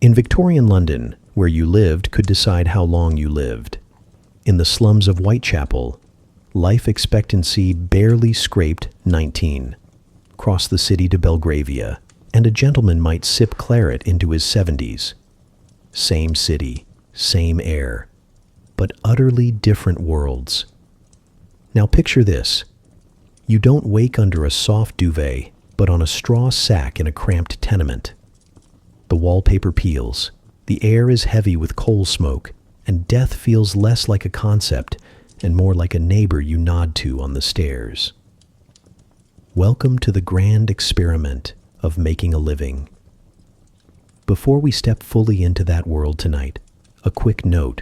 In Victorian London, where you lived could decide how long you lived. In the slums of Whitechapel, life expectancy barely scraped 19. Cross the city to Belgravia, and a gentleman might sip claret into his 70s. Same city, same air, but utterly different worlds. Now picture this. You don't wake under a soft duvet, but on a straw sack in a cramped tenement. The wallpaper peels, the air is heavy with coal smoke, and death feels less like a concept and more like a neighbor you nod to on the stairs. Welcome to the grand experiment of making a living. Before we step fully into that world tonight, a quick note.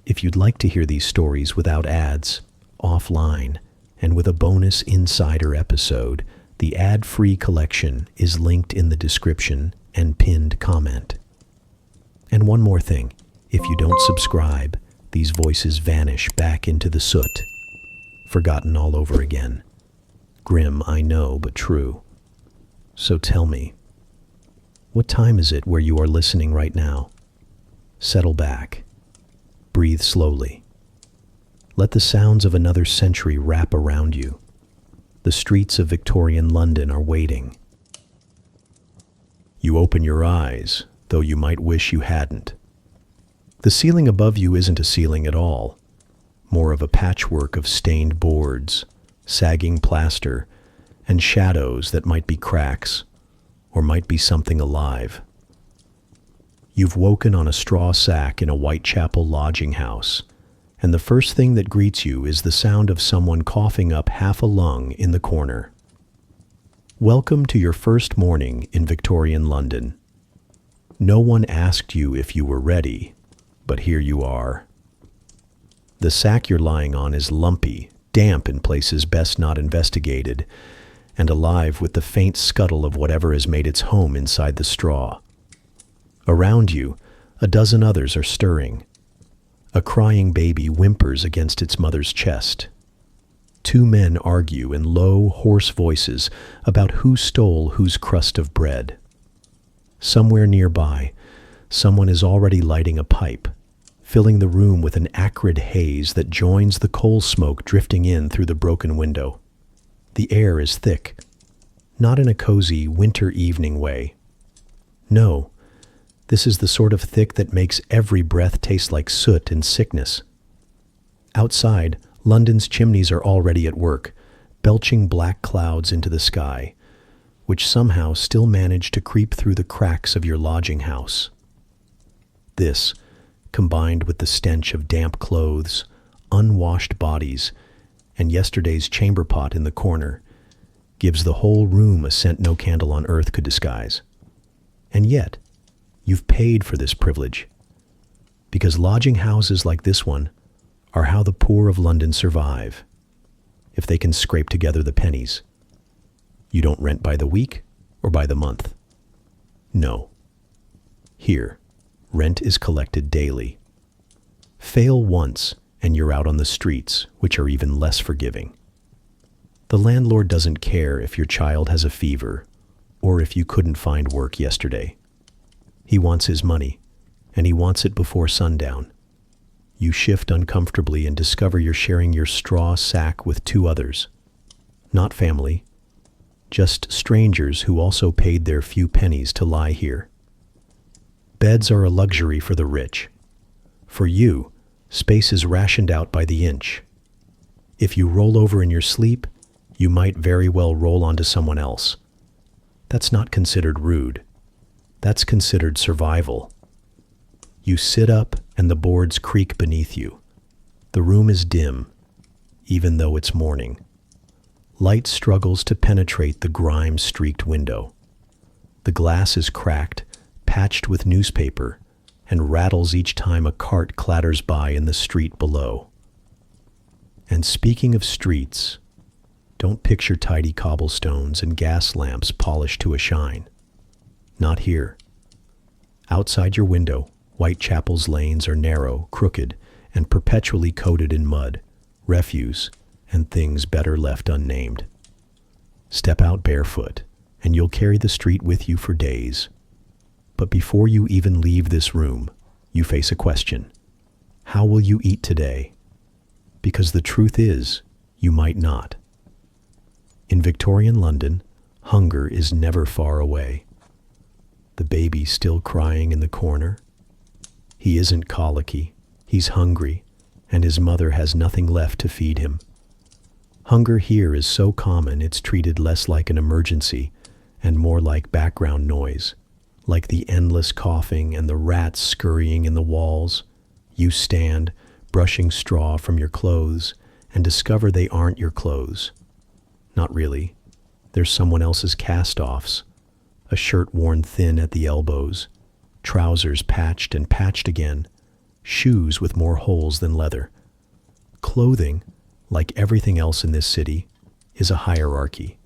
If you'd like to hear these stories without ads, offline, and with a bonus insider episode, the ad-free collection is linked in the description and pinned comment. And one more thing, if you don't subscribe, these voices vanish back into the soot. Forgotten all over again. Grim, I know, but true. So tell me, what time is it where you are listening right now? Settle back. Breathe slowly. Let the sounds of another century wrap around you. The streets of Victorian London are waiting. You open your eyes, though you might wish you hadn't. The ceiling above you isn't a ceiling at all, more of a patchwork of stained boards, sagging plaster, and shadows that might be cracks, or might be something alive. You've woken on a straw sack in a Whitechapel lodging house, and the first thing that greets you is the sound of someone coughing up half a lung in the corner. Welcome to your first morning in Victorian London. No one asked you if you were ready, but here you are. The sack you're lying on is lumpy, damp in places best not investigated, and alive with the faint scuttle of whatever has made its home inside the straw. Around you, a dozen others are stirring. A crying baby whimpers against its mother's chest. Two men argue in low, hoarse voices about who stole whose crust of bread. Somewhere nearby, someone is already lighting a pipe, filling the room with an acrid haze that joins the coal smoke drifting in through the broken window. The air is thick, not in a cozy winter evening way. No, this is the sort of thick that makes every breath taste like soot and sickness. Outside, London's chimneys are already at work, belching black clouds into the sky, which somehow still manage to creep through the cracks of your lodging house. This, combined with the stench of damp clothes, unwashed bodies, and yesterday's chamber pot in the corner, gives the whole room a scent no candle on earth could disguise. And yet, you've paid for this privilege, because lodging houses like this one are how the poor of London survive, if they can scrape together the pennies. You don't rent by the week or by the month. No. Here, rent is collected daily. Fail once, and you're out on the streets, which are even less forgiving. The landlord doesn't care if your child has a fever or if you couldn't find work yesterday. He wants his money, and he wants it before sundown. You shift uncomfortably and discover you're sharing your straw sack with two others. Not family, just strangers who also paid their few pennies to lie here. Beds are a luxury for the rich. For you, space is rationed out by the inch. If you roll over in your sleep, you might very well roll onto someone else. That's not considered rude. That's considered survival. You sit up and the boards creak beneath you. The room is dim, even though it's morning. Light struggles to penetrate the grime-streaked window. The glass is cracked, patched with newspaper, and rattles each time a cart clatters by in the street below. And speaking of streets, don't picture tidy cobblestones and gas lamps polished to a shine. Not here. Outside your window, Whitechapel's lanes are narrow, crooked, and perpetually coated in mud, refuse, and things better left unnamed. Step out barefoot, and you'll carry the street with you for days. But before you even leave this room, you face a question. How will you eat today? Because the truth is, you might not. In Victorian London, hunger is never far away. The baby still crying in the corner. He isn't colicky, he's hungry, and his mother has nothing left to feed him. Hunger here is so common it's treated less like an emergency and more like background noise, like the endless coughing and the rats scurrying in the walls. You stand, brushing straw from your clothes, and discover they aren't your clothes. Not really. They're someone else's cast-offs. A shirt worn thin at the elbows, trousers patched and patched again, shoes with more holes than leather. Clothing, like everything else in this city, is a hierarchy.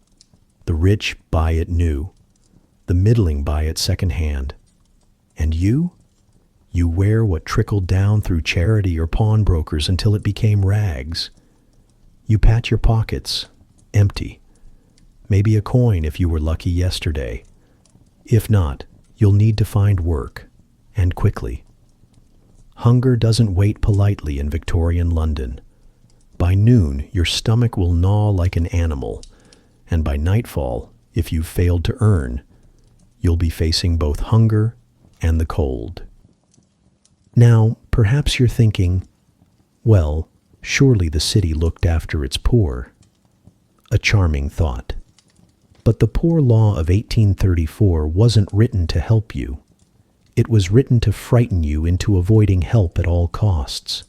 The rich buy it new, the middling buy it second-hand. And you? You wear what trickled down through charity or pawnbrokers until it became rags. You pat your pockets, empty. Maybe a coin if you were lucky yesterday. If not, you'll need to find work, and quickly. Hunger doesn't wait politely in Victorian London. By noon, your stomach will gnaw like an animal, and by nightfall, if you've failed to earn, you'll be facing both hunger and the cold. Now, perhaps you're thinking, well, surely the city looked after its poor. A charming thought. But the Poor Law of 1834 wasn't written to help you. It was written to frighten you into avoiding help at all costs.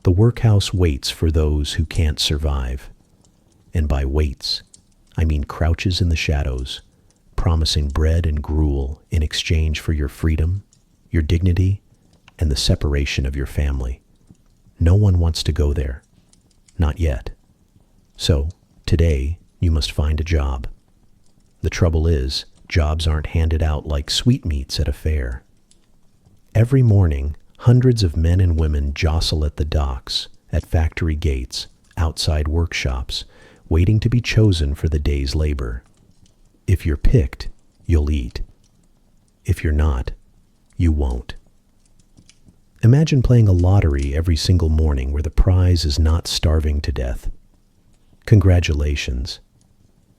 The workhouse waits for those who can't survive. And by waits, I mean crouches in the shadows, promising bread and gruel in exchange for your freedom, your dignity, and the separation of your family. No one wants to go there. Not yet. So, today, you must find a job. The trouble is, jobs aren't handed out like sweetmeats at a fair. Every morning, hundreds of men and women jostle at the docks, at factory gates, outside workshops, waiting to be chosen for the day's labor. If you're picked, you'll eat. If you're not, you won't. Imagine playing a lottery every single morning where the prize is not starving to death. Congratulations.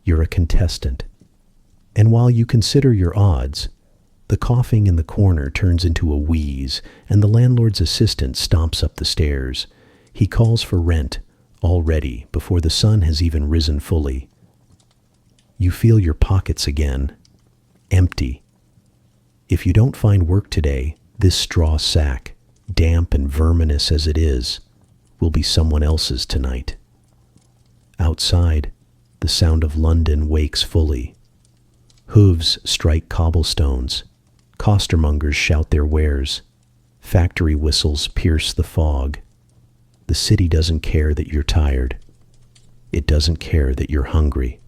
You're a contestant. And while you consider your odds, the coughing in the corner turns into a wheeze, and the landlord's assistant stomps up the stairs. He calls for rent, already, before the sun has even risen fully. You feel your pockets again, empty. If you don't find work today, this straw sack, damp and verminous as it is, will be someone else's tonight. Outside, the sound of London wakes fully. Hooves strike cobblestones. Costermongers shout their wares. Factory whistles pierce the fog. The city doesn't care that you're tired. It doesn't care that you're hungry.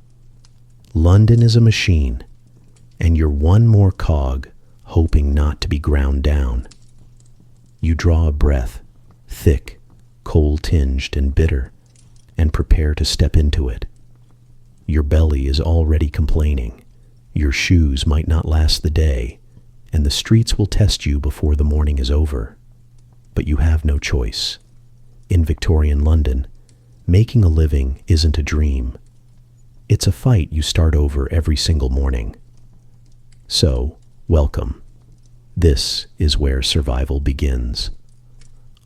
London is a machine, and you're one more cog, hoping not to be ground down. You draw a breath, thick, coal-tinged and bitter, and prepare to step into it. Your belly is already complaining. Your shoes might not last the day, and the streets will test you before the morning is over. But you have no choice. In Victorian London, making a living isn't a dream. It's a fight you start over every single morning. So, welcome. This is where survival begins.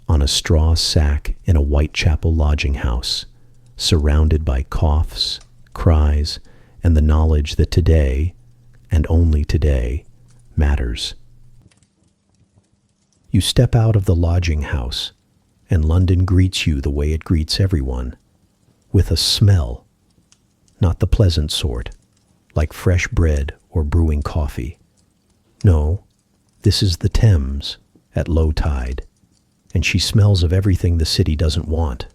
On a straw sack in a Whitechapel lodging house, surrounded by coughs, cries, and the knowledge that today, and only today, matters. You step out of the lodging house, and London greets you the way it greets everyone, with a smell, not the pleasant sort, like fresh bread or brewing coffee. No, this is the Thames at low tide, and she smells of everything the city doesn't want.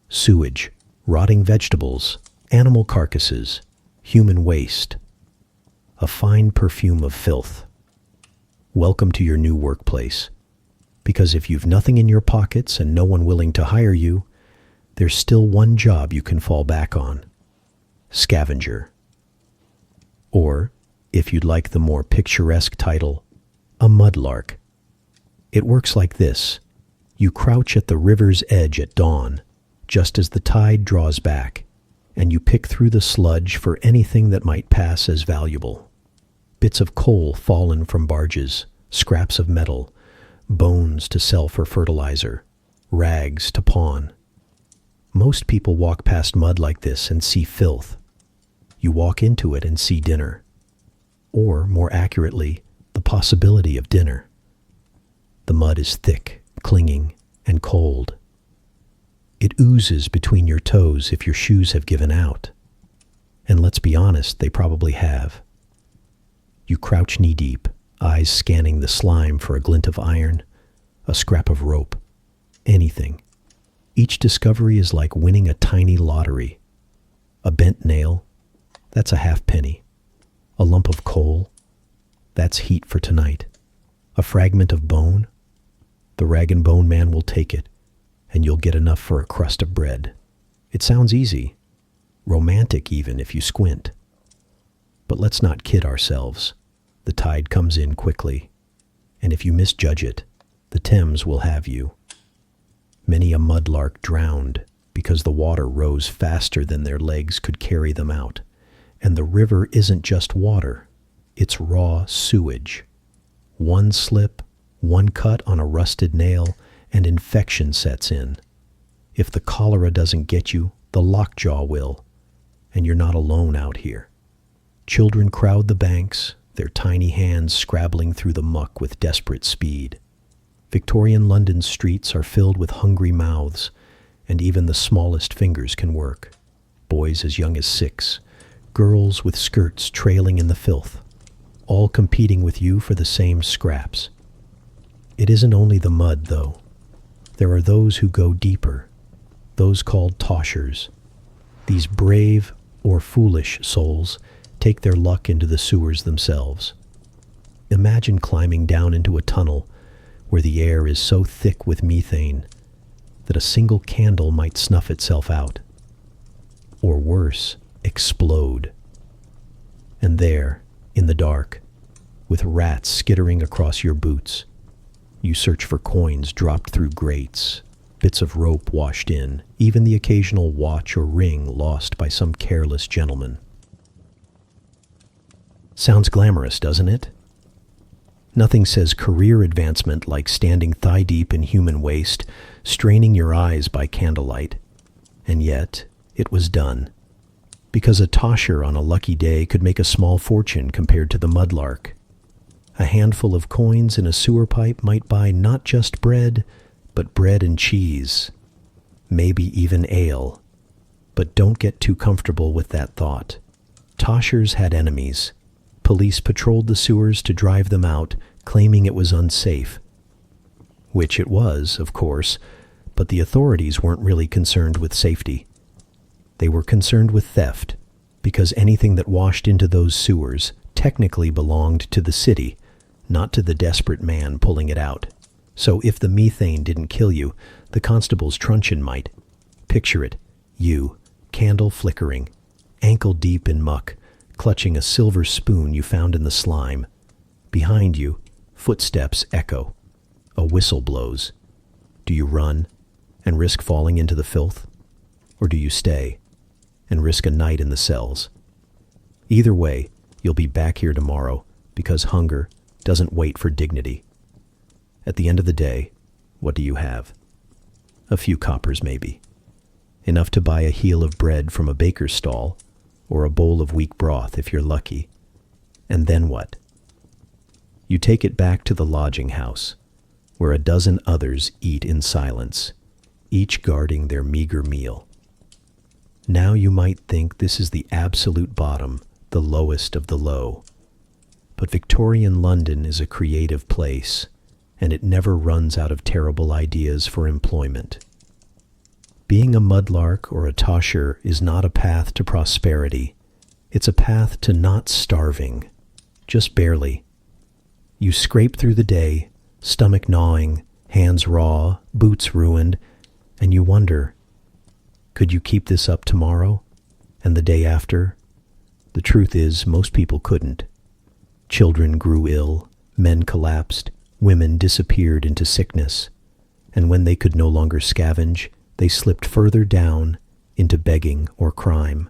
Sewage, rotting vegetables, animal carcasses, human waste. A fine perfume of filth. Welcome to your new workplace. Because if you've nothing in your pockets and no one willing to hire you, there's still one job you can fall back on. Scavenger. Or, if you'd like the more picturesque title, a mudlark. It works like this. You crouch at the river's edge at dawn, just as the tide draws back, and you pick through the sludge for anything that might pass as valuable. Bits of coal fallen from barges, scraps of metal, bones to sell for fertilizer, rags to pawn. Most people walk past mud like this and see filth. You walk into it and see dinner. Or, more accurately, the possibility of dinner. The mud is thick, clinging, and cold. It oozes between your toes if your shoes have given out. And let's be honest, they probably have. You crouch knee-deep, eyes scanning the slime for a glint of iron, a scrap of rope, anything. Each discovery is like winning a tiny lottery. A bent nail, that's a halfpenny. A lump of coal, that's heat for tonight. A fragment of bone, the rag and bone man will take it, and you'll get enough for a crust of bread. It sounds easy, romantic even if you squint. But let's not kid ourselves. The tide comes in quickly, and if you misjudge it, the Thames will have you. Many a mudlark drowned because the water rose faster than their legs could carry them out. And the river isn't just water, it's raw sewage. One slip, one cut on a rusted nail, and infection sets in. If the cholera doesn't get you, the lockjaw will. And you're not alone out here. Children crowd the banks, their tiny hands scrabbling through the muck with desperate speed. Victorian London streets are filled with hungry mouths, and even the smallest fingers can work. Boys as young as 6, girls with skirts trailing in the filth, all competing with you for the same scraps. It isn't only the mud, though. There are those who go deeper, those called toshers. These brave or foolish souls take their luck into the sewers themselves. Imagine climbing down into a tunnel where the air is so thick with methane that a single candle might snuff itself out. Or worse, explode. And there, in the dark, with rats skittering across your boots, you search for coins dropped through grates, bits of rope washed in, even the occasional watch or ring lost by some careless gentleman. Sounds glamorous, doesn't it? Nothing says career advancement like standing thigh-deep in human waste, straining your eyes by candlelight. And yet, it was done. Because a tosher on a lucky day could make a small fortune compared to the mudlark. A handful of coins in a sewer pipe might buy not just bread, but bread and cheese. Maybe even ale. But don't get too comfortable with that thought. Toshers had enemies. Police patrolled the sewers to drive them out, claiming it was unsafe. Which it was, of course, but the authorities weren't really concerned with safety. They were concerned with theft, because anything that washed into those sewers technically belonged to the city, not to the desperate man pulling it out. So if the methane didn't kill you, the constable's truncheon might. Picture it, you, candle flickering, ankle deep in muck, clutching a silver spoon you found in the slime. Behind you, footsteps echo. A whistle blows. Do you run and risk falling into the filth? Or do you stay and risk a night in the cells? Either way, you'll be back here tomorrow because hunger doesn't wait for dignity. At the end of the day, what do you have? A few coppers, maybe. Enough to buy a heel of bread from a baker's stall, or a bowl of weak broth if you're lucky. And then what? You take it back to the lodging house, where a dozen others eat in silence, each guarding their meager meal. Now you might think this is the absolute bottom, the lowest of the low. But Victorian London is a creative place, and it never runs out of terrible ideas for employment. Being a mudlark or a tosher is not a path to prosperity. It's a path to not starving, just barely. You scrape through the day, stomach gnawing, hands raw, boots ruined, and you wonder, could you keep this up tomorrow and the day after? The truth is, most people couldn't. Children grew ill, men collapsed, women disappeared into sickness, and when they could no longer scavenge, they slipped further down into begging or crime.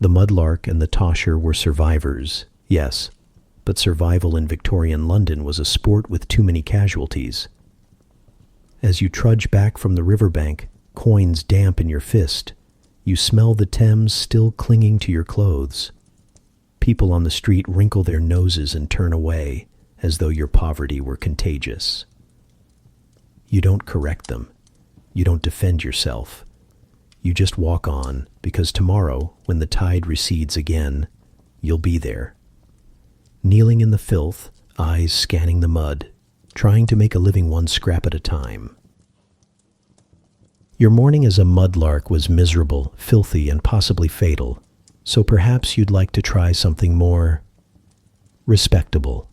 The mudlark and the tosher were survivors, yes, but survival in Victorian London was a sport with too many casualties. As you trudge back from the riverbank, coins damp in your fist, you smell the Thames still clinging to your clothes. People on the street wrinkle their noses and turn away, as though your poverty were contagious. You don't correct them. You don't defend yourself. You just walk on, because tomorrow, when the tide recedes again, you'll be there. Kneeling in the filth, eyes scanning the mud, trying to make a living one scrap at a time. Your morning as a mudlark was miserable, filthy, and possibly fatal, so perhaps you'd like to try something more respectable.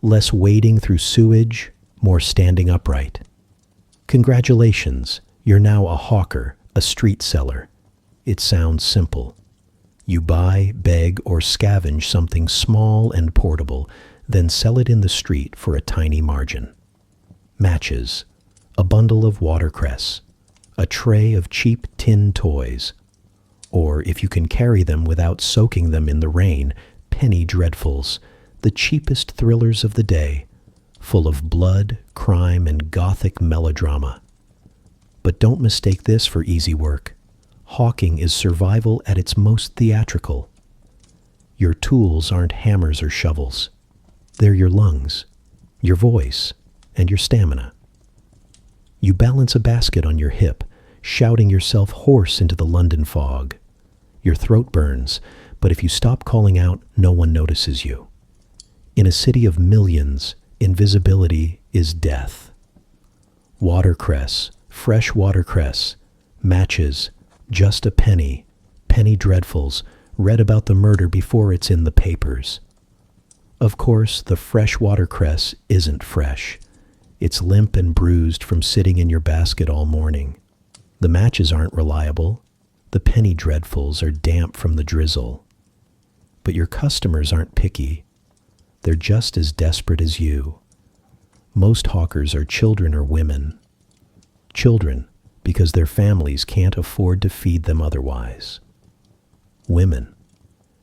Less wading through sewage, more standing upright. Congratulations, you're now a hawker, a street seller. It sounds simple. You buy, beg, or scavenge something small and portable, then sell it in the street for a tiny margin. Matches, a bundle of watercress, a tray of cheap tin toys, or if you can carry them without soaking them in the rain, penny dreadfuls, the cheapest thrillers of the day, full of blood, crime, and gothic melodrama. But don't mistake this for easy work. Hawking is survival at its most theatrical. Your tools aren't hammers or shovels. They're your lungs, your voice, and your stamina. You balance a basket on your hip, shouting yourself hoarse into the London fog. Your throat burns, but if you stop calling out, no one notices you. In a city of millions, invisibility is death. Watercress, fresh watercress, matches, just a penny, penny dreadfuls, read about the murder before it's in the papers. Of course, the fresh watercress isn't fresh. It's limp and bruised from sitting in your basket all morning. The matches aren't reliable. The penny dreadfuls are damp from the drizzle. But your customers aren't picky. They're just as desperate as you. Most hawkers are children or women. Children, because their families can't afford to feed them otherwise. Women,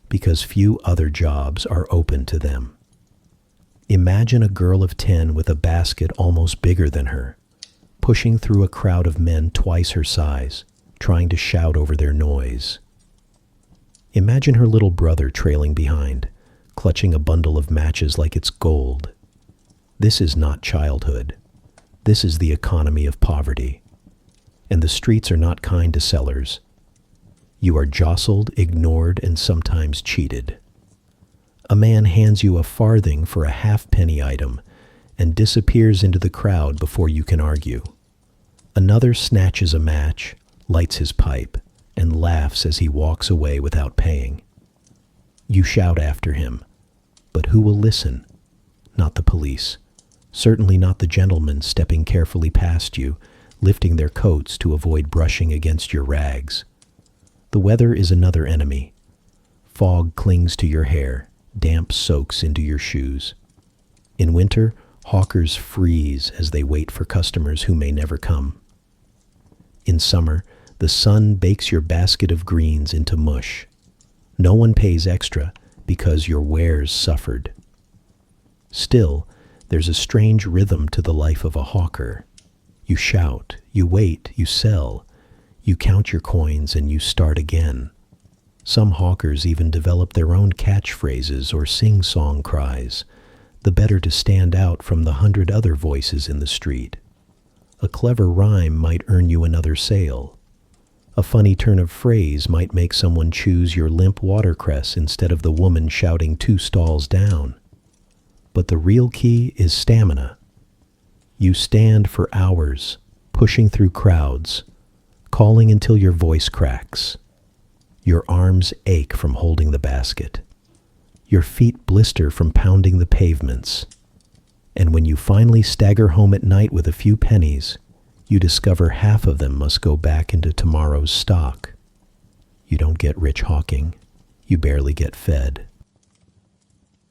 because few other jobs are open to them. Imagine a girl of 10 with a basket almost bigger than her, pushing through a crowd of men twice her size, trying to shout over their noise. Imagine her little brother trailing behind, clutching a bundle of matches like it's gold. This is not childhood. This is the economy of poverty. And the streets are not kind to sellers. You are jostled, ignored, and sometimes cheated. A man hands you a farthing for a halfpenny item and disappears into the crowd before you can argue. Another snatches a match, lights his pipe, and laughs as he walks away without paying. You shout after him, but who will listen? Not the police. Certainly not the gentlemen stepping carefully past you, lifting their coats to avoid brushing against your rags. The weather is another enemy. Fog clings to your hair, damp soaks into your shoes. In winter, hawkers freeze as they wait for customers who may never come. In summer, the sun bakes your basket of greens into mush. No one pays extra because your wares suffered. Still, there's a strange rhythm to the life of a hawker. You shout, you wait, you sell, you count your coins, and you start again. Some hawkers even develop their own catchphrases or sing-song cries, the better to stand out from the 100 other voices in the street. A clever rhyme might earn you another sale. A funny turn of phrase might make someone choose your limp watercress instead of the woman shouting 2 stalls down. But the real key is stamina. You stand for hours, pushing through crowds, calling until your voice cracks. Your arms ache from holding the basket. Your feet blister from pounding the pavements. And when you finally stagger home at night with a few pennies, you discover half of them must go back into tomorrow's stock. You don't get rich hawking. You barely get fed.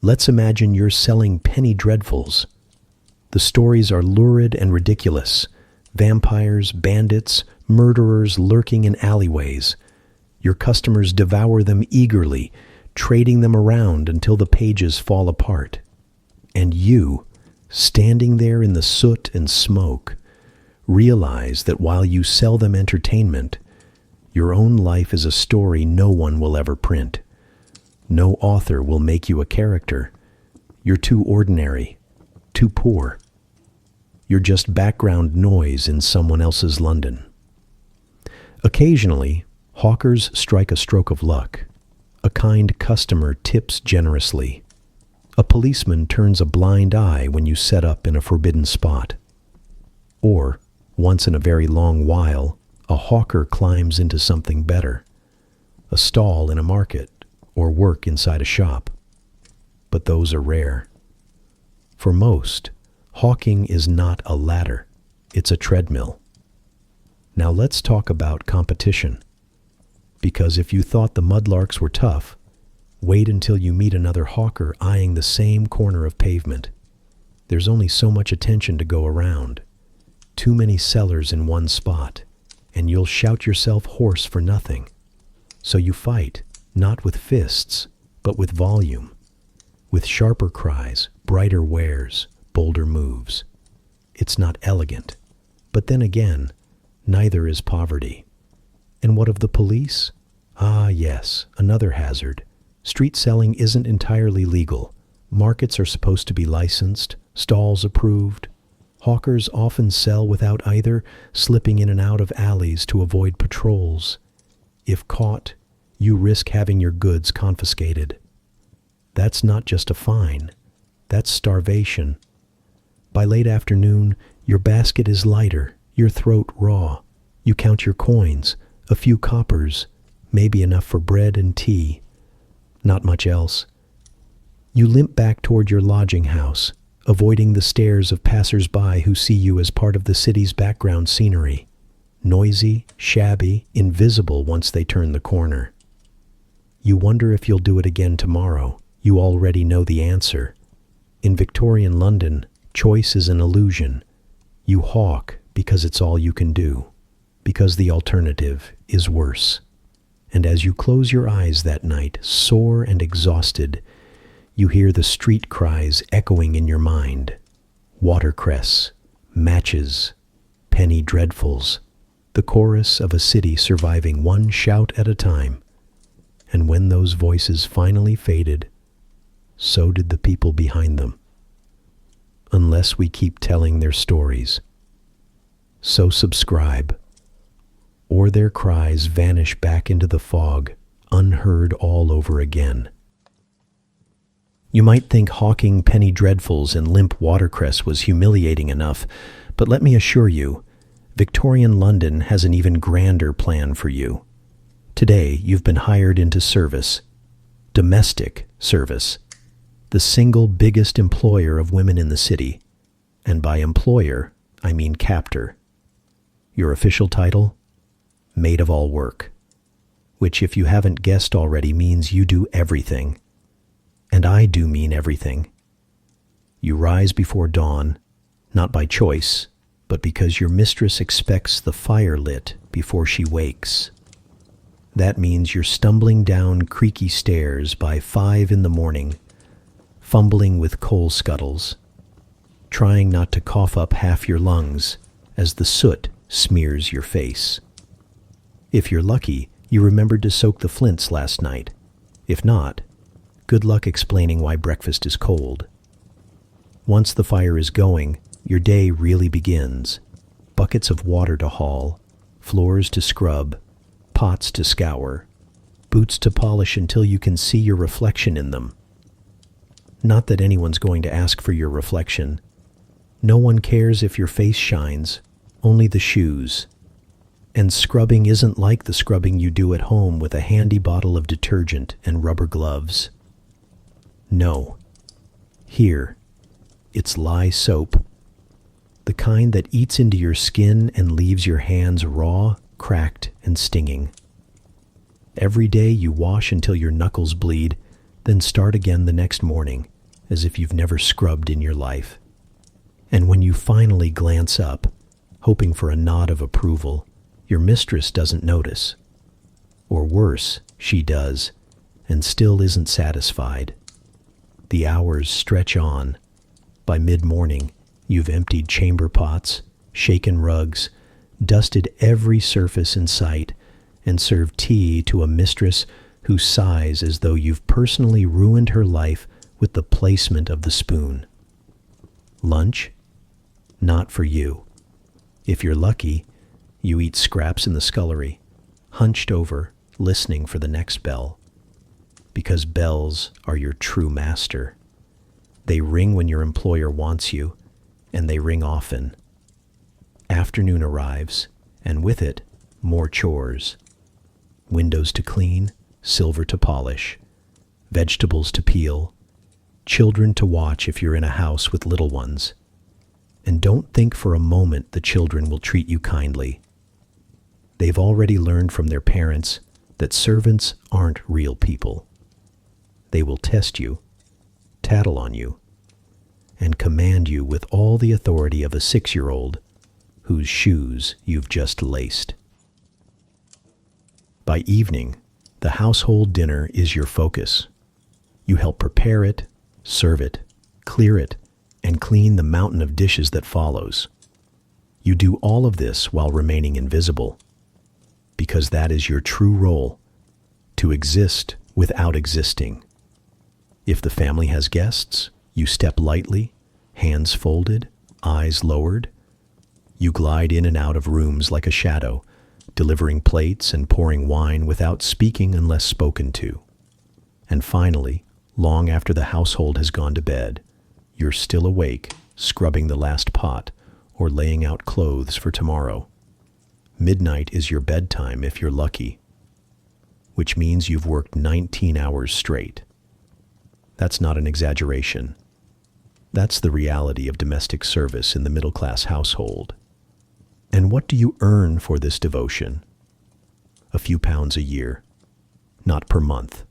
Let's imagine you're selling penny dreadfuls. The stories are lurid and ridiculous. Vampires, bandits, murderers lurking in alleyways. Your customers devour them eagerly, trading them around until the pages fall apart. And you, standing there in the soot and smoke, realize that while you sell them entertainment, your own life is a story no one will ever print. No author will make you a character. You're too ordinary, too poor. You're just background noise in someone else's London. Occasionally, hawkers strike a stroke of luck. A kind customer tips generously. A policeman turns a blind eye when you set up in a forbidden spot. Or, once in a very long while, a hawker climbs into something better. A stall in a market, or work inside a shop. But those are rare. For most, hawking is not a ladder, it's a treadmill. Now let's talk about competition. Because if you thought the mudlarks were tough, wait until you meet another hawker eyeing the same corner of pavement. There's only so much attention to go around. Too many sellers in one spot, and you'll shout yourself hoarse for nothing. So you fight, not with fists, but with volume. With sharper cries, brighter wares, bolder moves. It's not elegant. But then again, neither is poverty. And what of the police? Ah, yes, another hazard. Street selling isn't entirely legal. Markets are supposed to be licensed, stalls approved. Hawkers often sell without either, slipping in and out of alleys to avoid patrols. If caught, you risk having your goods confiscated. That's not just a fine. That's starvation. By late afternoon, your basket is lighter, your throat raw. You count your coins, a few coppers, maybe enough for bread and tea. Not much else. You limp back toward your lodging house, avoiding the stares of passers-by who see you as part of the city's background scenery. Noisy, shabby, invisible once they turn the corner. You wonder if you'll do it again tomorrow. You already know the answer. In Victorian London, choice is an illusion. You hawk because it's all you can do, because the alternative is worse. And as you close your eyes that night, sore and exhausted, you hear the street cries echoing in your mind. Watercress, matches, penny dreadfuls, the chorus of a city surviving one shout at a time. And when those voices finally faded, so did the people behind them. Unless we keep telling their stories. So subscribe, or their cries vanish back into the fog, unheard all over again. You might think hawking penny dreadfuls and limp watercress was humiliating enough, but let me assure you, Victorian London has an even grander plan for you. Today, you've been hired into service. Domestic service. The single biggest employer of women in the city. And by employer, I mean captor. Your official title? Maid of all work. Which, if you haven't guessed already, means you do everything. And I do mean everything. You rise before dawn, not by choice, but because your mistress expects the fire lit before she wakes. That means you're stumbling down creaky stairs by 5 in the morning, fumbling with coal scuttles, trying not to cough up half your lungs as the soot smears your face. If you're lucky, you remembered to soak the flints last night. If not, good luck explaining why breakfast is cold. Once the fire is going, your day really begins. Buckets of water to haul, floors to scrub, pots to scour, boots to polish until you can see your reflection in them. Not that anyone's going to ask for your reflection. No one cares if your face shines, only the shoes. And scrubbing isn't like the scrubbing you do at home with a handy bottle of detergent and rubber gloves. No. Here, it's lye soap. The kind that eats into your skin and leaves your hands raw, cracked, and stinging. Every day you wash until your knuckles bleed, then start again the next morning, as if you've never scrubbed in your life. And when you finally glance up, hoping for a nod of approval, your mistress doesn't notice. Or worse, she does, and still isn't satisfied. The hours stretch on. By mid-morning, you've emptied chamber pots, shaken rugs, dusted every surface in sight, and served tea to a mistress who sighs as though you've personally ruined her life with the placement of the spoon. Lunch? Not for you. If you're lucky, you eat scraps in the scullery, hunched over, listening for the next bell. Because bells are your true master. They ring when your employer wants you, and they ring often. Afternoon arrives, and with it, more chores. Windows to clean, silver to polish, vegetables to peel, children to watch if you're in a house with little ones. And don't think for a moment the children will treat you kindly. They've already learned from their parents that servants aren't real people. They will test you, tattle on you, and command you with all the authority of a 6-year-old whose shoes you've just laced. By evening, the household dinner is your focus. You help prepare it, serve it, clear it, and clean the mountain of dishes that follows. You do all of this while remaining invisible, because that is your true role, to exist without existing. If the family has guests, you step lightly, hands folded, eyes lowered. You glide in and out of rooms like a shadow, delivering plates and pouring wine without speaking unless spoken to. And finally, long after the household has gone to bed, you're still awake, scrubbing the last pot or laying out clothes for tomorrow. Midnight is your bedtime if you're lucky, which means you've worked 19 hours straight. That's not an exaggeration. That's the reality of domestic service in the middle-class household. And what do you earn for this devotion? A few pounds a year. Not per month,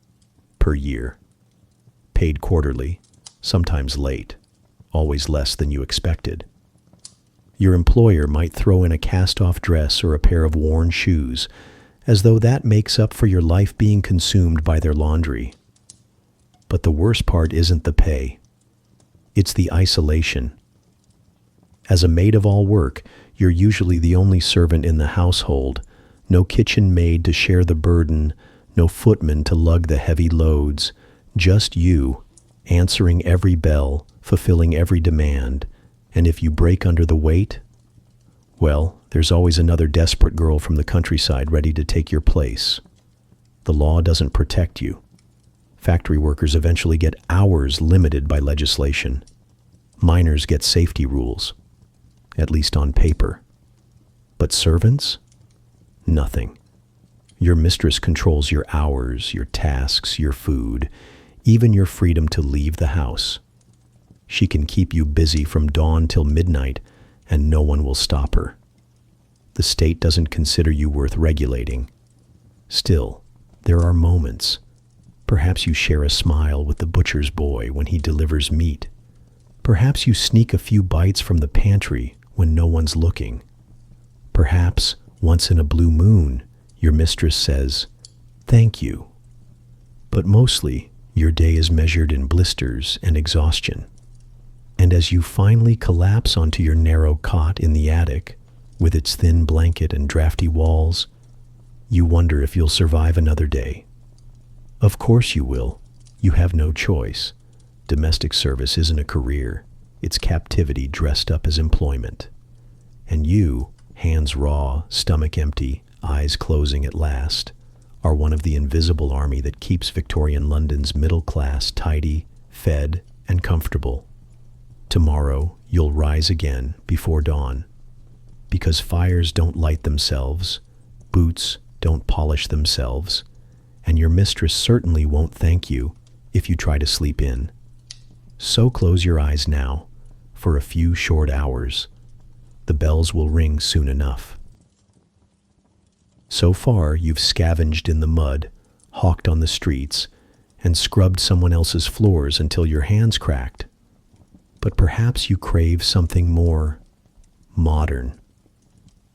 per year. Paid quarterly, sometimes late, always less than you expected. Your employer might throw in a cast-off dress or a pair of worn shoes, as though that makes up for your life being consumed by their laundry. But the worst part isn't the pay. It's the isolation. As a maid of all work, you're usually the only servant in the household, no kitchen maid to share the burden, no footman to lug the heavy loads, just you, answering every bell, fulfilling every demand, and if you break under the weight, well, there's always another desperate girl from the countryside ready to take your place. The law doesn't protect you. Factory workers eventually get hours limited by legislation. Miners get safety rules, at least on paper. But servants? Nothing. Your mistress controls your hours, your tasks, your food, even your freedom to leave the house. She can keep you busy from dawn till midnight, and no one will stop her. The state doesn't consider you worth regulating. Still, there are moments. Perhaps you share a smile with the butcher's boy when he delivers meat. Perhaps you sneak a few bites from the pantry when no one's looking. Perhaps, once in a blue moon, your mistress says, "Thank you." But mostly, your day is measured in blisters and exhaustion. And as you finally collapse onto your narrow cot in the attic, with its thin blanket and drafty walls, you wonder if you'll survive another day. Of course you will. You have no choice. Domestic service isn't a career. It's captivity dressed up as employment. And you, hands raw, stomach empty, eyes closing at last, are one of the invisible army that keeps Victorian London's middle class tidy, fed, and comfortable. Tomorrow, you'll rise again before dawn. Because fires don't light themselves, boots don't polish themselves, and your mistress certainly won't thank you if you try to sleep in. So close your eyes now, for a few short hours. The bells will ring soon enough. So far, you've scavenged in the mud, hawked on the streets, and scrubbed someone else's floors until your hands cracked. But perhaps you crave something more modern.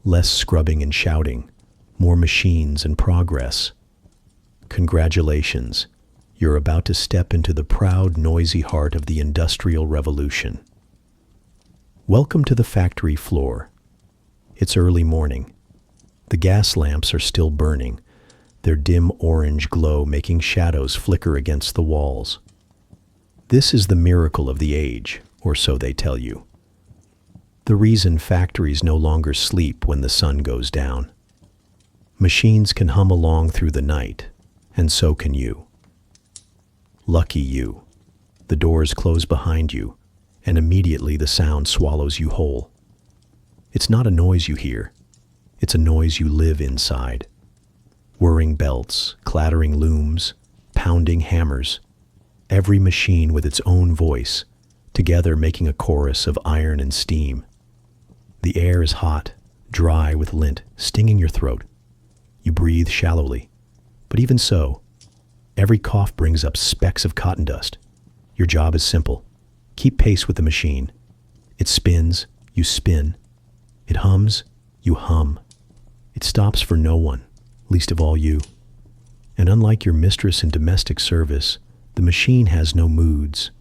Less scrubbing and shouting, more machines and progress. Congratulations, you're about to step into the proud, noisy heart of the Industrial Revolution. Welcome to the factory floor. It's early morning. The gas lamps are still burning, their dim orange glow making shadows flicker against the walls. This is the miracle of the age, or so they tell you. The reason factories no longer sleep when the sun goes down. Machines can hum along through the night, and so can you. Lucky you. The doors close behind you, and immediately the sound swallows you whole. It's not a noise you hear. It's a noise you live inside. Whirring belts, clattering looms, pounding hammers. Every machine with its own voice, together making a chorus of iron and steam. The air is hot, dry with lint, stinging your throat. You breathe shallowly. But even so, every cough brings up specks of cotton dust. Your job is simple. Keep pace with the machine. It spins, you spin. It hums, you hum. It stops for no one, least of all you. And unlike your mistress in domestic service, the machine has no moods.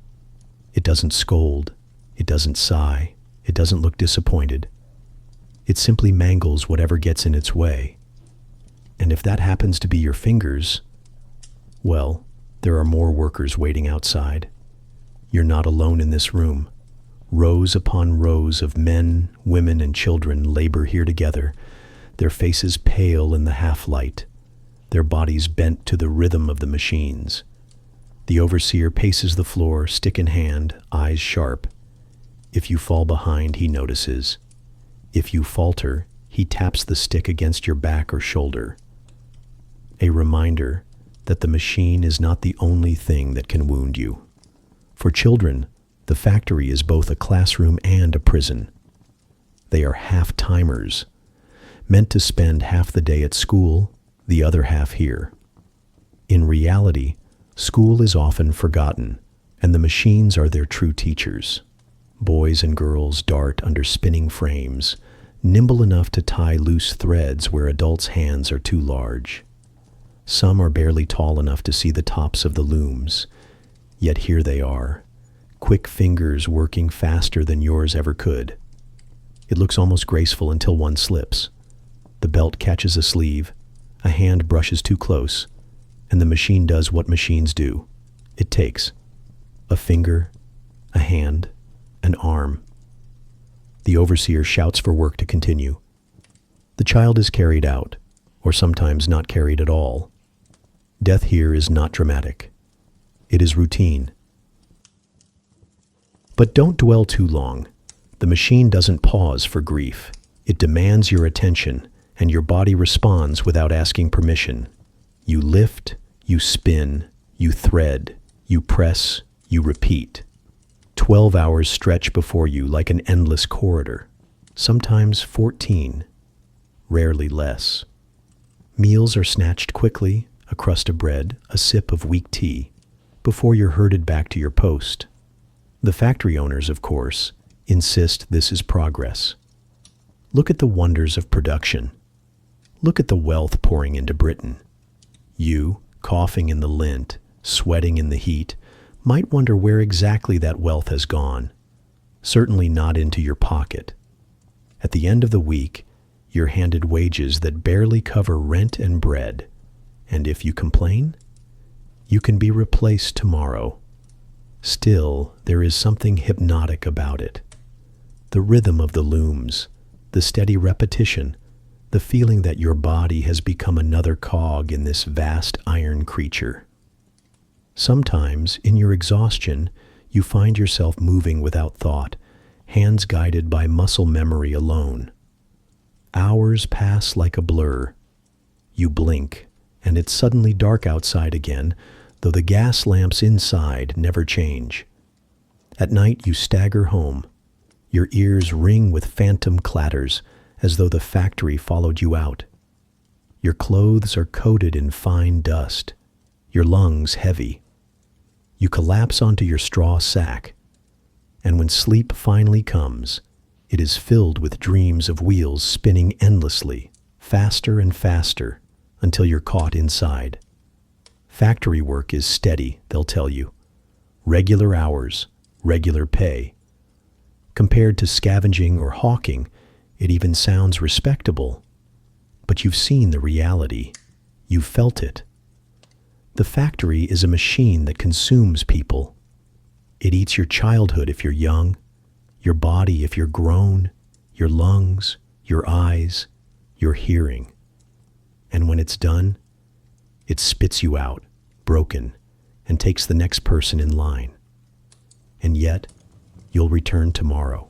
It doesn't scold. It doesn't sigh. It doesn't look disappointed. It simply mangles whatever gets in its way. And if that happens to be your fingers, well, there are more workers waiting outside. You're not alone in this room. Rows upon rows of men, women, and children labor here together, their faces pale in the half-light, their bodies bent to the rhythm of the machines. The overseer paces the floor, stick in hand, eyes sharp. If you fall behind, he notices. If you falter, he taps the stick against your back or shoulder. A reminder that the machine is not the only thing that can wound you. For children, the factory is both a classroom and a prison. They are half-timers, meant to spend half the day at school, the other half here. In reality, school is often forgotten, and the machines are their true teachers. Boys and girls dart under spinning frames, nimble enough to tie loose threads where adults' hands are too large. Some are barely tall enough to see the tops of the looms, yet here they are, quick fingers working faster than yours ever could. It looks almost graceful until one slips. The belt catches a sleeve, a hand brushes too close, and the machine does what machines do. It takes a finger, a hand, an arm. The overseer shouts for work to continue. The child is carried out, or sometimes not carried at all. Death here is not dramatic. It is routine. But don't dwell too long. The machine doesn't pause for grief. It demands your attention, and your body responds without asking permission. You lift, you spin, you thread, you press, you repeat. 12 hours stretch before you like an endless corridor, sometimes 14, rarely less. Meals are snatched quickly, a crust of bread, a sip of weak tea, before you're herded back to your post. The factory owners, of course, insist this is progress. Look at the wonders of production. Look at the wealth pouring into Britain. You, coughing in the lint, sweating in the heat, might wonder where exactly that wealth has gone. Certainly not into your pocket. At the end of the week, you're handed wages that barely cover rent and bread. And if you complain, you can be replaced tomorrow. Still, there is something hypnotic about it. The rhythm of the looms, the steady repetition, the feeling that your body has become another cog in this vast iron creature. Sometimes, in your exhaustion, you find yourself moving without thought, hands guided by muscle memory alone. Hours pass like a blur. You blink, and it's suddenly dark outside again, though the gas lamps inside never change. At night you stagger home. Your ears ring with phantom clatters, as though the factory followed you out. Your clothes are coated in fine dust, your lungs heavy, You collapse onto your straw sack, and when sleep finally comes, it is filled with dreams of wheels spinning endlessly, faster and faster, until you're caught inside. Factory work is steady, they'll tell you. Regular hours, regular pay. Compared to scavenging or hawking, it even sounds respectable. But you've seen the reality. You've felt it. The factory is a machine that consumes people. It eats your childhood if you're young, your body if you're grown, your lungs, your eyes, your hearing. And when it's done, it spits you out, broken, and takes the next person in line. And yet, you'll return tomorrow,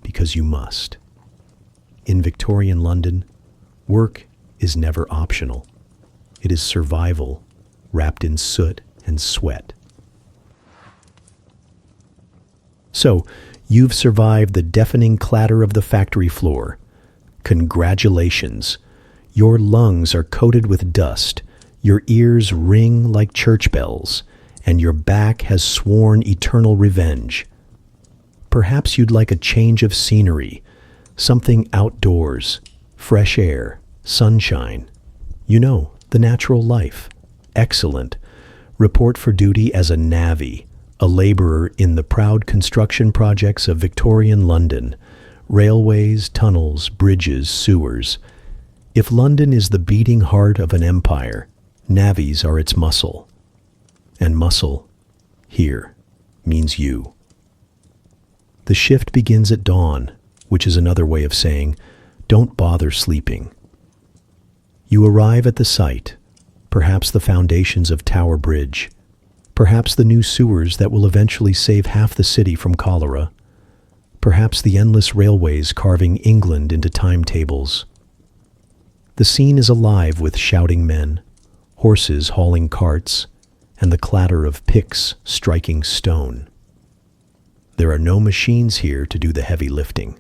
because you must. In Victorian London, work is never optional. It is survival, wrapped in soot and sweat. So, you've survived the deafening clatter of the factory floor. Congratulations! Your lungs are coated with dust, your ears ring like church bells, and your back has sworn eternal revenge. Perhaps you'd like a change of scenery, something outdoors, fresh air, sunshine. You know, the natural life. Excellent. Report for duty as a navvy, a laborer in the proud construction projects of Victorian London, railways, tunnels, bridges, sewers. If London is the beating heart of an empire, navvies are its muscle. And muscle, here, means you. The shift begins at dawn, which is another way of saying, don't bother sleeping. You arrive at the site, perhaps the foundations of Tower Bridge, perhaps the new sewers that will eventually save half the city from cholera, perhaps the endless railways carving England into timetables. The scene is alive with shouting men, horses hauling carts, and the clatter of picks striking stone. There are no machines here to do the heavy lifting.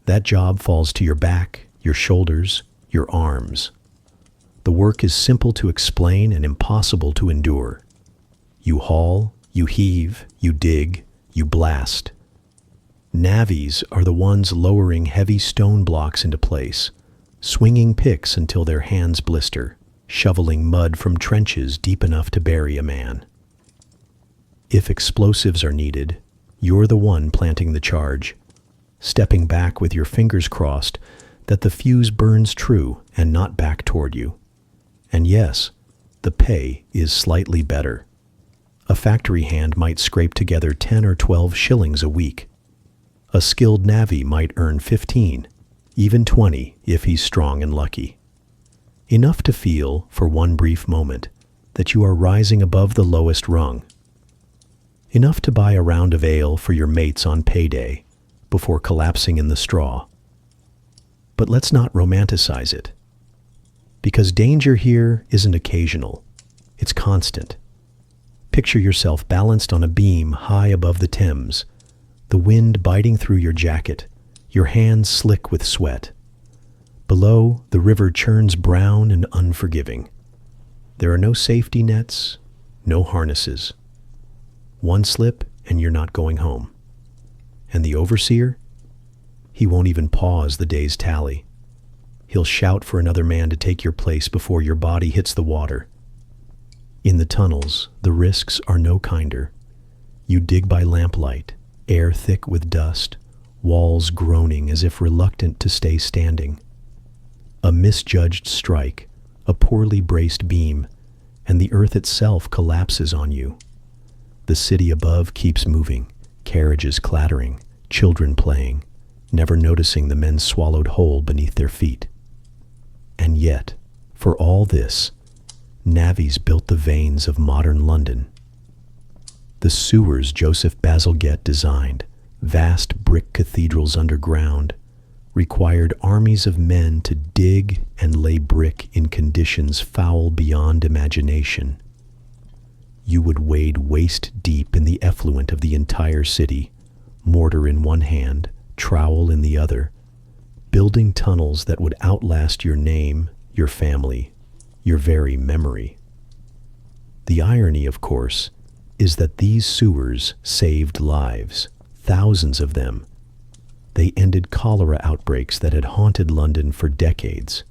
That job falls to your back, your shoulders, your arms. The work is simple to explain and impossible to endure. You haul, you heave, you dig, you blast. Navvies are the ones lowering heavy stone blocks into place, swinging picks until their hands blister, shoveling mud from trenches deep enough to bury a man. If explosives are needed, you're the one planting the charge, stepping back with your fingers crossed that the fuse burns true and not back toward you. And yes, the pay is slightly better. A factory hand might scrape together 10 or 12 shillings a week. A skilled navvy might earn 15, even 20 if he's strong and lucky. Enough to feel, for one brief moment, that you are rising above the lowest rung. Enough to buy a round of ale for your mates on payday before collapsing in the straw. But let's not romanticize it. Because danger here isn't occasional, it's constant. Picture yourself balanced on a beam high above the Thames, the wind biting through your jacket, your hands slick with sweat. Below, the river churns brown and unforgiving. There are no safety nets, no harnesses. One slip and you're not going home. And the overseer? He won't even pause the day's tally. He'll shout for another man to take your place before your body hits the water. In the tunnels, the risks are no kinder. You dig by lamplight, air thick with dust, walls groaning as if reluctant to stay standing. A misjudged strike, a poorly braced beam, and the earth itself collapses on you. The city above keeps moving, carriages clattering, children playing, never noticing the men swallowed whole beneath their feet. And yet, for all this, navvies built the veins of modern London. The sewers Joseph Bazalgette designed, vast brick cathedrals underground, required armies of men to dig and lay brick in conditions foul beyond imagination. You would wade waist deep in the effluent of the entire city, mortar in one hand, trowel in the other, building tunnels that would outlast your name, your family, your very memory. The irony, of course, is that these sewers saved lives, thousands of them. They ended cholera outbreaks that had haunted London for decades.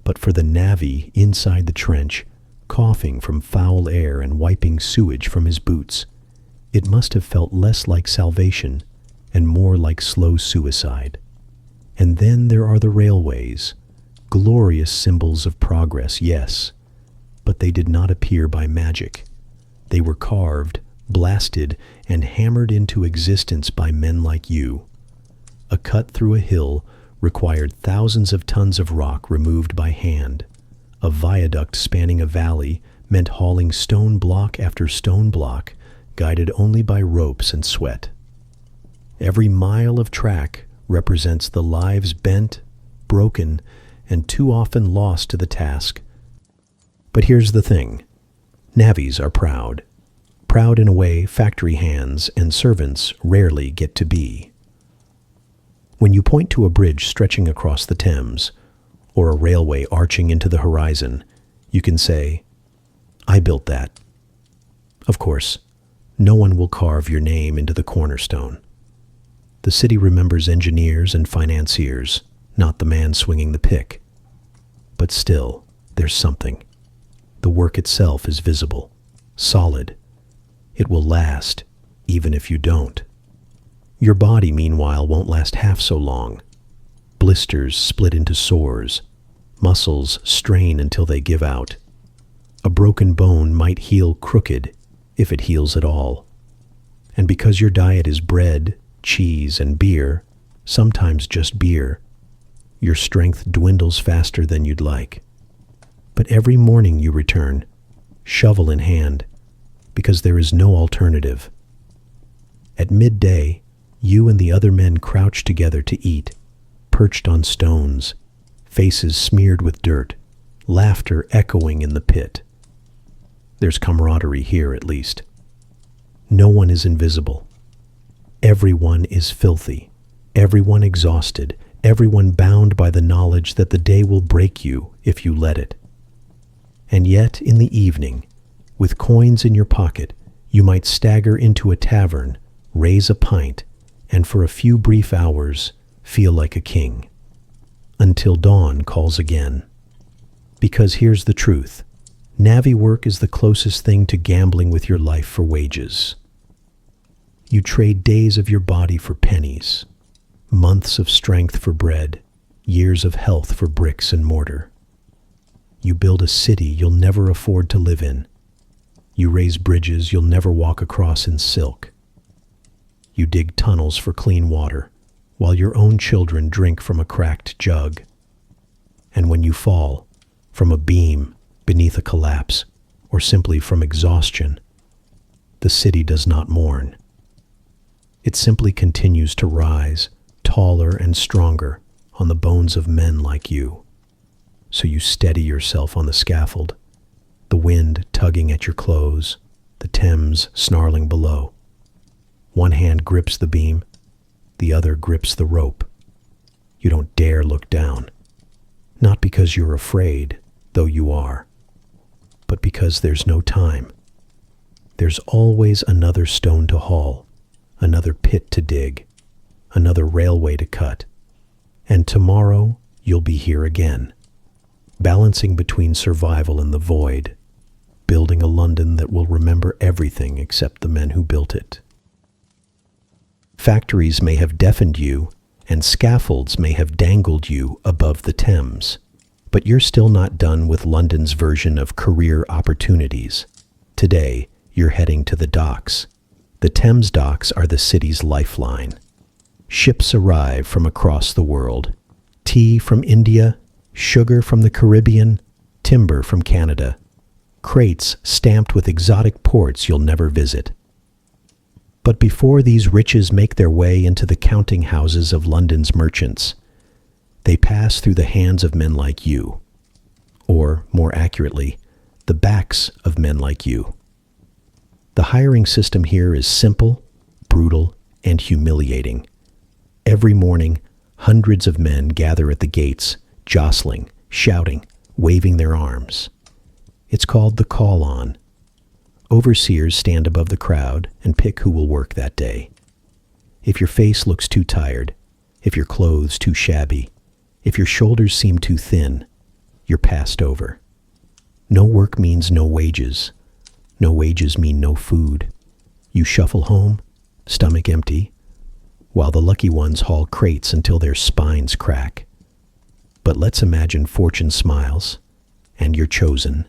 But for the navvy inside the trench, coughing from foul air and wiping sewage from his boots, it must have felt less like salvation and more like slow suicide. And then there are the railways, glorious symbols of progress, yes, but they did not appear by magic. They were carved, blasted, and hammered into existence by men like you. A cut through a hill required thousands of tons of rock removed by hand. A viaduct spanning a valley meant hauling stone block after stone block, guided only by ropes and sweat. Every mile of track represents the lives bent, broken, and too often lost to the task. But here's the thing. Navvies are proud. Proud in a way factory hands and servants rarely get to be. When you point to a bridge stretching across the Thames, or a railway arching into the horizon, you can say, "I built that." Of course, no one will carve your name into the cornerstone. The city remembers engineers and financiers, not the man swinging the pick. But still, there's something. The work itself is visible, solid. It will last, even if you don't. Your body, meanwhile, won't last half so long. Blisters split into sores. Muscles strain until they give out. A broken bone might heal crooked, if it heals at all. And because your diet is bread, cheese, and beer, sometimes just beer, your strength dwindles faster than you'd like. But every morning you return, shovel in hand, because there is no alternative. At midday, you and the other men crouch together to eat, perched on stones, faces smeared with dirt, laughter echoing in the pit. There's camaraderie here, at least. No one is invisible. Everyone is filthy, everyone exhausted, everyone bound by the knowledge that the day will break you if you let it. And yet, in the evening, with coins in your pocket, you might stagger into a tavern, raise a pint, and for a few brief hours feel like a king. Until dawn calls again. Because here's the truth. Navvy work is the closest thing to gambling with your life for wages. You trade days of your body for pennies, months of strength for bread, years of health for bricks and mortar. You build a city you'll never afford to live in. You raise bridges you'll never walk across in silk. You dig tunnels for clean water, while your own children drink from a cracked jug. And when you fall, from a beam, beneath a collapse, or simply from exhaustion, the city does not mourn. It simply continues to rise, taller and stronger, on the bones of men like you. So you steady yourself on the scaffold, the wind tugging at your clothes, the Thames snarling below. One hand grips the beam, the other grips the rope. You don't dare look down, not because you're afraid, though you are, but because there's no time. There's always another stone to haul, another pit to dig, another railway to cut, and tomorrow you'll be here again, balancing between survival and the void, building a London that will remember everything except the men who built it. Factories may have deafened you, and scaffolds may have dangled you above the Thames, but you're still not done with London's version of career opportunities. Today, you're heading to the docks. The Thames docks are the city's lifeline. Ships arrive from across the world. Tea from India, sugar from the Caribbean, timber from Canada. Crates stamped with exotic ports you'll never visit. But before these riches make their way into the counting houses of London's merchants, they pass through the hands of men like you, or, more accurately, the backs of men like you. The hiring system here is simple, brutal, and humiliating. Every morning, hundreds of men gather at the gates, jostling, shouting, waving their arms. It's called the call-on. Overseers stand above the crowd and pick who will work that day. If your face looks too tired, if your clothes too shabby, if your shoulders seem too thin, you're passed over. No work means no wages. No wages mean no food. You shuffle home, stomach empty, while the lucky ones haul crates until their spines crack. But let's imagine fortune smiles, and you're chosen.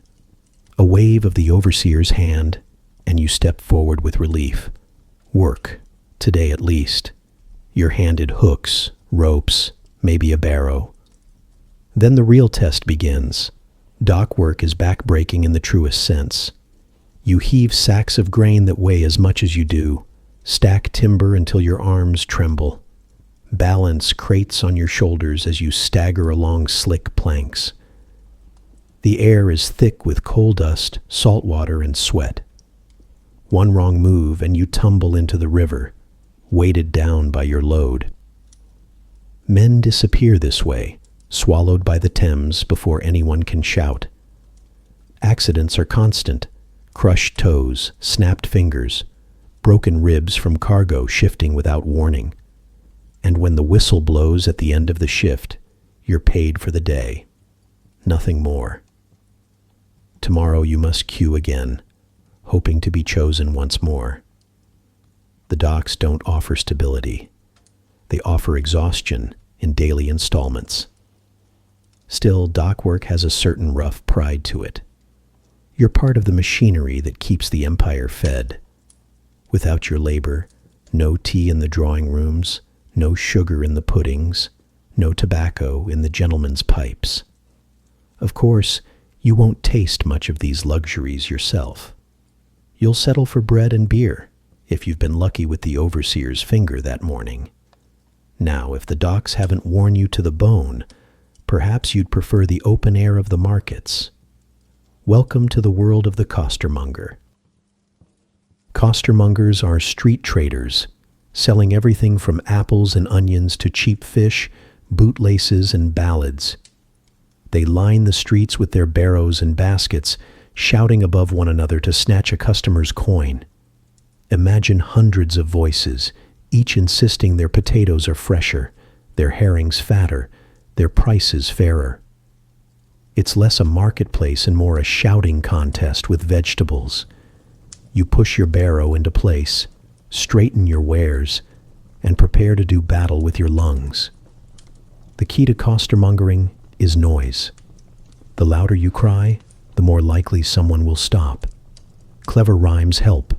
A wave of the overseer's hand, and you step forward with relief. Work, today at least. You're handed hooks, ropes, maybe a barrow. Then the real test begins. Dock work is back-breaking in the truest sense. You heave sacks of grain that weigh as much as you do, stack timber until your arms tremble, balance crates on your shoulders as you stagger along slick planks. The air is thick with coal dust, salt water, and sweat. One wrong move and you tumble into the river, weighted down by your load. Men disappear this way, swallowed by the Thames before anyone can shout. Accidents are constant. Crushed toes, snapped fingers, broken ribs from cargo shifting without warning. And when the whistle blows at the end of the shift, you're paid for the day. Nothing more. Tomorrow you must queue again, hoping to be chosen once more. The docks don't offer stability. They offer exhaustion in daily installments. Still, dock work has a certain rough pride to it. You're part of the machinery that keeps the empire fed. Without your labor, no tea in the drawing rooms, no sugar in the puddings, no tobacco in the gentlemen's pipes. Of course, you won't taste much of these luxuries yourself. You'll settle for bread and beer, if you've been lucky with the overseer's finger that morning. Now, if the docks haven't worn you to the bone, perhaps you'd prefer the open air of the markets. Welcome to the world of the costermonger. Costermongers are street traders, selling everything from apples and onions to cheap fish, bootlaces, and ballads. They line the streets with their barrows and baskets, shouting above one another to snatch a customer's coin. Imagine hundreds of voices, each insisting their potatoes are fresher, their herrings fatter, their prices fairer. It's less a marketplace and more a shouting contest with vegetables. You push your barrow into place, straighten your wares, and prepare to do battle with your lungs. The key to costermongering is noise. The louder you cry, the more likely someone will stop. Clever rhymes help.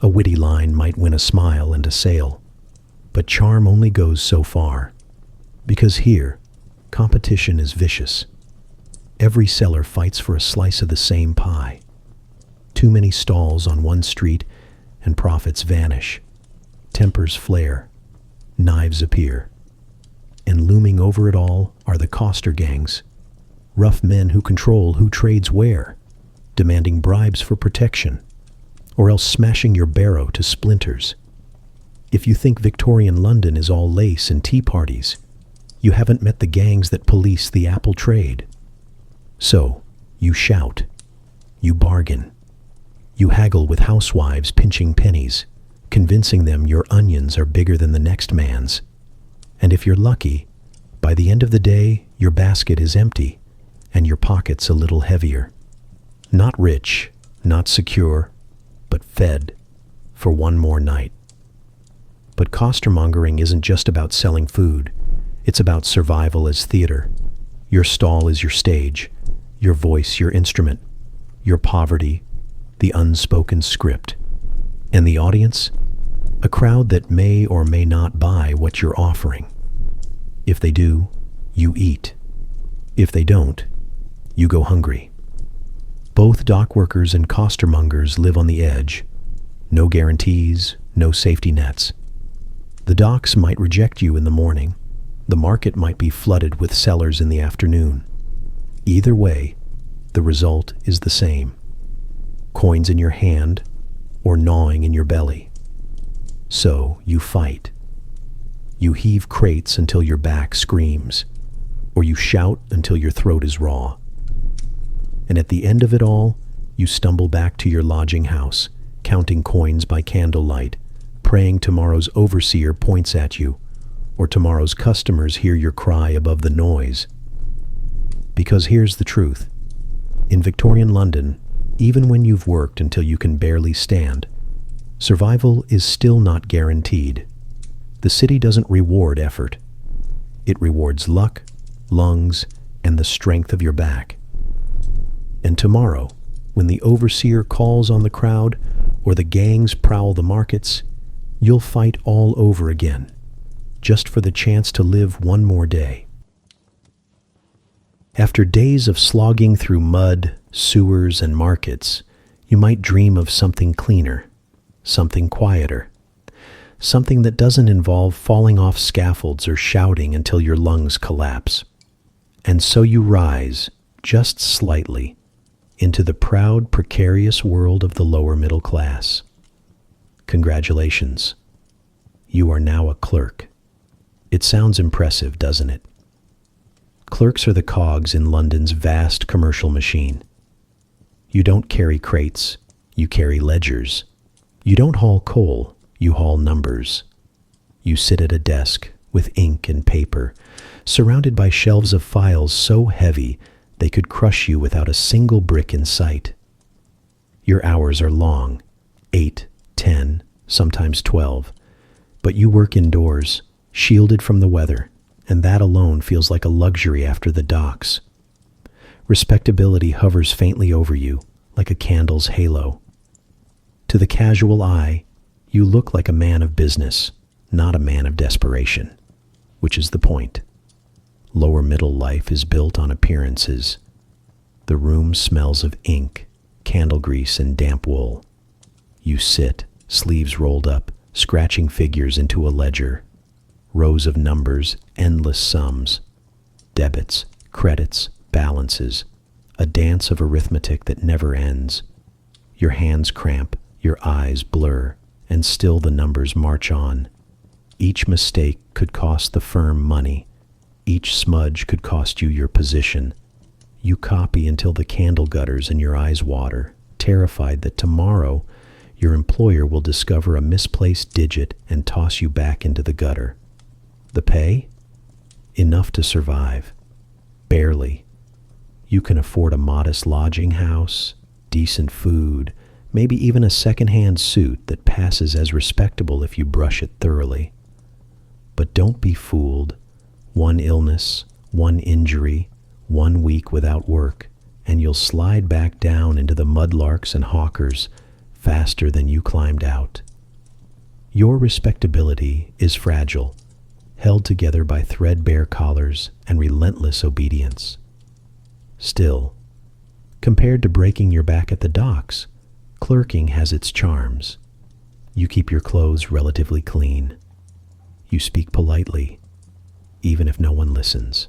A witty line might win a smile and a sale. But charm only goes so far. Because here, competition is vicious. Every seller fights for a slice of the same pie. Too many stalls on one street, and profits vanish. Tempers flare. Knives appear. And looming over it all are the coster gangs. Rough men who control who trades where, demanding bribes for protection, or else smashing your barrow to splinters. If you think Victorian London is all lace and tea parties, you haven't met the gangs that police the apple trade. So, you shout, you bargain, you haggle with housewives pinching pennies, convincing them your onions are bigger than the next man's. And if you're lucky, by the end of the day, your basket is empty, and your pockets a little heavier. Not rich, not secure, but fed for one more night. But costermongering isn't just about selling food. It's about survival as theater. Your stall is your stage, your voice your instrument, your poverty the unspoken script, and the audience, a crowd that may or may not buy what you're offering. If they do, you eat. If they don't, you go hungry. Both dock workers and costermongers live on the edge. No guarantees, no safety nets. The docks might reject you in the morning. The market might be flooded with sellers in the afternoon. Either way, the result is the same. Coins in your hand or gnawing in your belly. So you fight. You heave crates until your back screams, or you shout until your throat is raw. And at the end of it all, You stumble back to your lodging house, counting coins by candlelight, praying tomorrow's overseer points at you, or tomorrow's customers hear your cry above the noise. Because here's the truth. In Victorian London, even when you've worked until you can barely stand, survival is still not guaranteed. The city doesn't reward effort. It rewards luck, lungs, and the strength of your back. And tomorrow, when the overseer calls on the crowd or the gangs prowl the markets, you'll fight all over again, just for the chance to live one more day. After days of slogging through mud, sewers, and markets, you might dream of something cleaner, something quieter, something that doesn't involve falling off scaffolds or shouting until your lungs collapse. And so you rise, just slightly, into the proud, precarious world of the lower middle class. Congratulations. You are now a clerk. It sounds impressive, doesn't it? Clerks are the cogs in London's vast commercial machine. You don't carry crates, you carry ledgers. You don't haul coal, you haul numbers. You sit at a desk with ink and paper, surrounded by shelves of files so heavy they could crush you without a single brick in sight. Your hours are long, 8, 10, sometimes 12, but you work indoors, shielded from the weather, and that alone feels like a luxury after the docks. Respectability hovers faintly over you, like a candle's halo. To the casual eye, you look like a man of business, not a man of desperation, which is the point. Lower middle life is built on appearances. The room smells of ink, candle grease, and damp wool. You sit, sleeves rolled up, scratching figures into a ledger. Rows of numbers, endless sums, debits, credits, balances, a dance of arithmetic that never ends. Your hands cramp, your eyes blur, and still the numbers march on. Each mistake could cost the firm money. Each smudge could cost you your position. You copy until the candle gutters and your eyes water, terrified that tomorrow your employer will discover a misplaced digit and toss you back into the gutter. The pay? Enough to survive. Barely. You can afford a modest lodging house, decent food, maybe even a second-hand suit that passes as respectable if you brush it thoroughly. But don't be fooled. One illness, one injury, 1 week without work, and you'll slide back down into the mudlarks and hawkers faster than you climbed out. Your respectability is fragile, held together by threadbare collars and relentless obedience. Still, compared to breaking your back at the docks, clerking has its charms. You keep your clothes relatively clean. You speak politely, even if no one listens.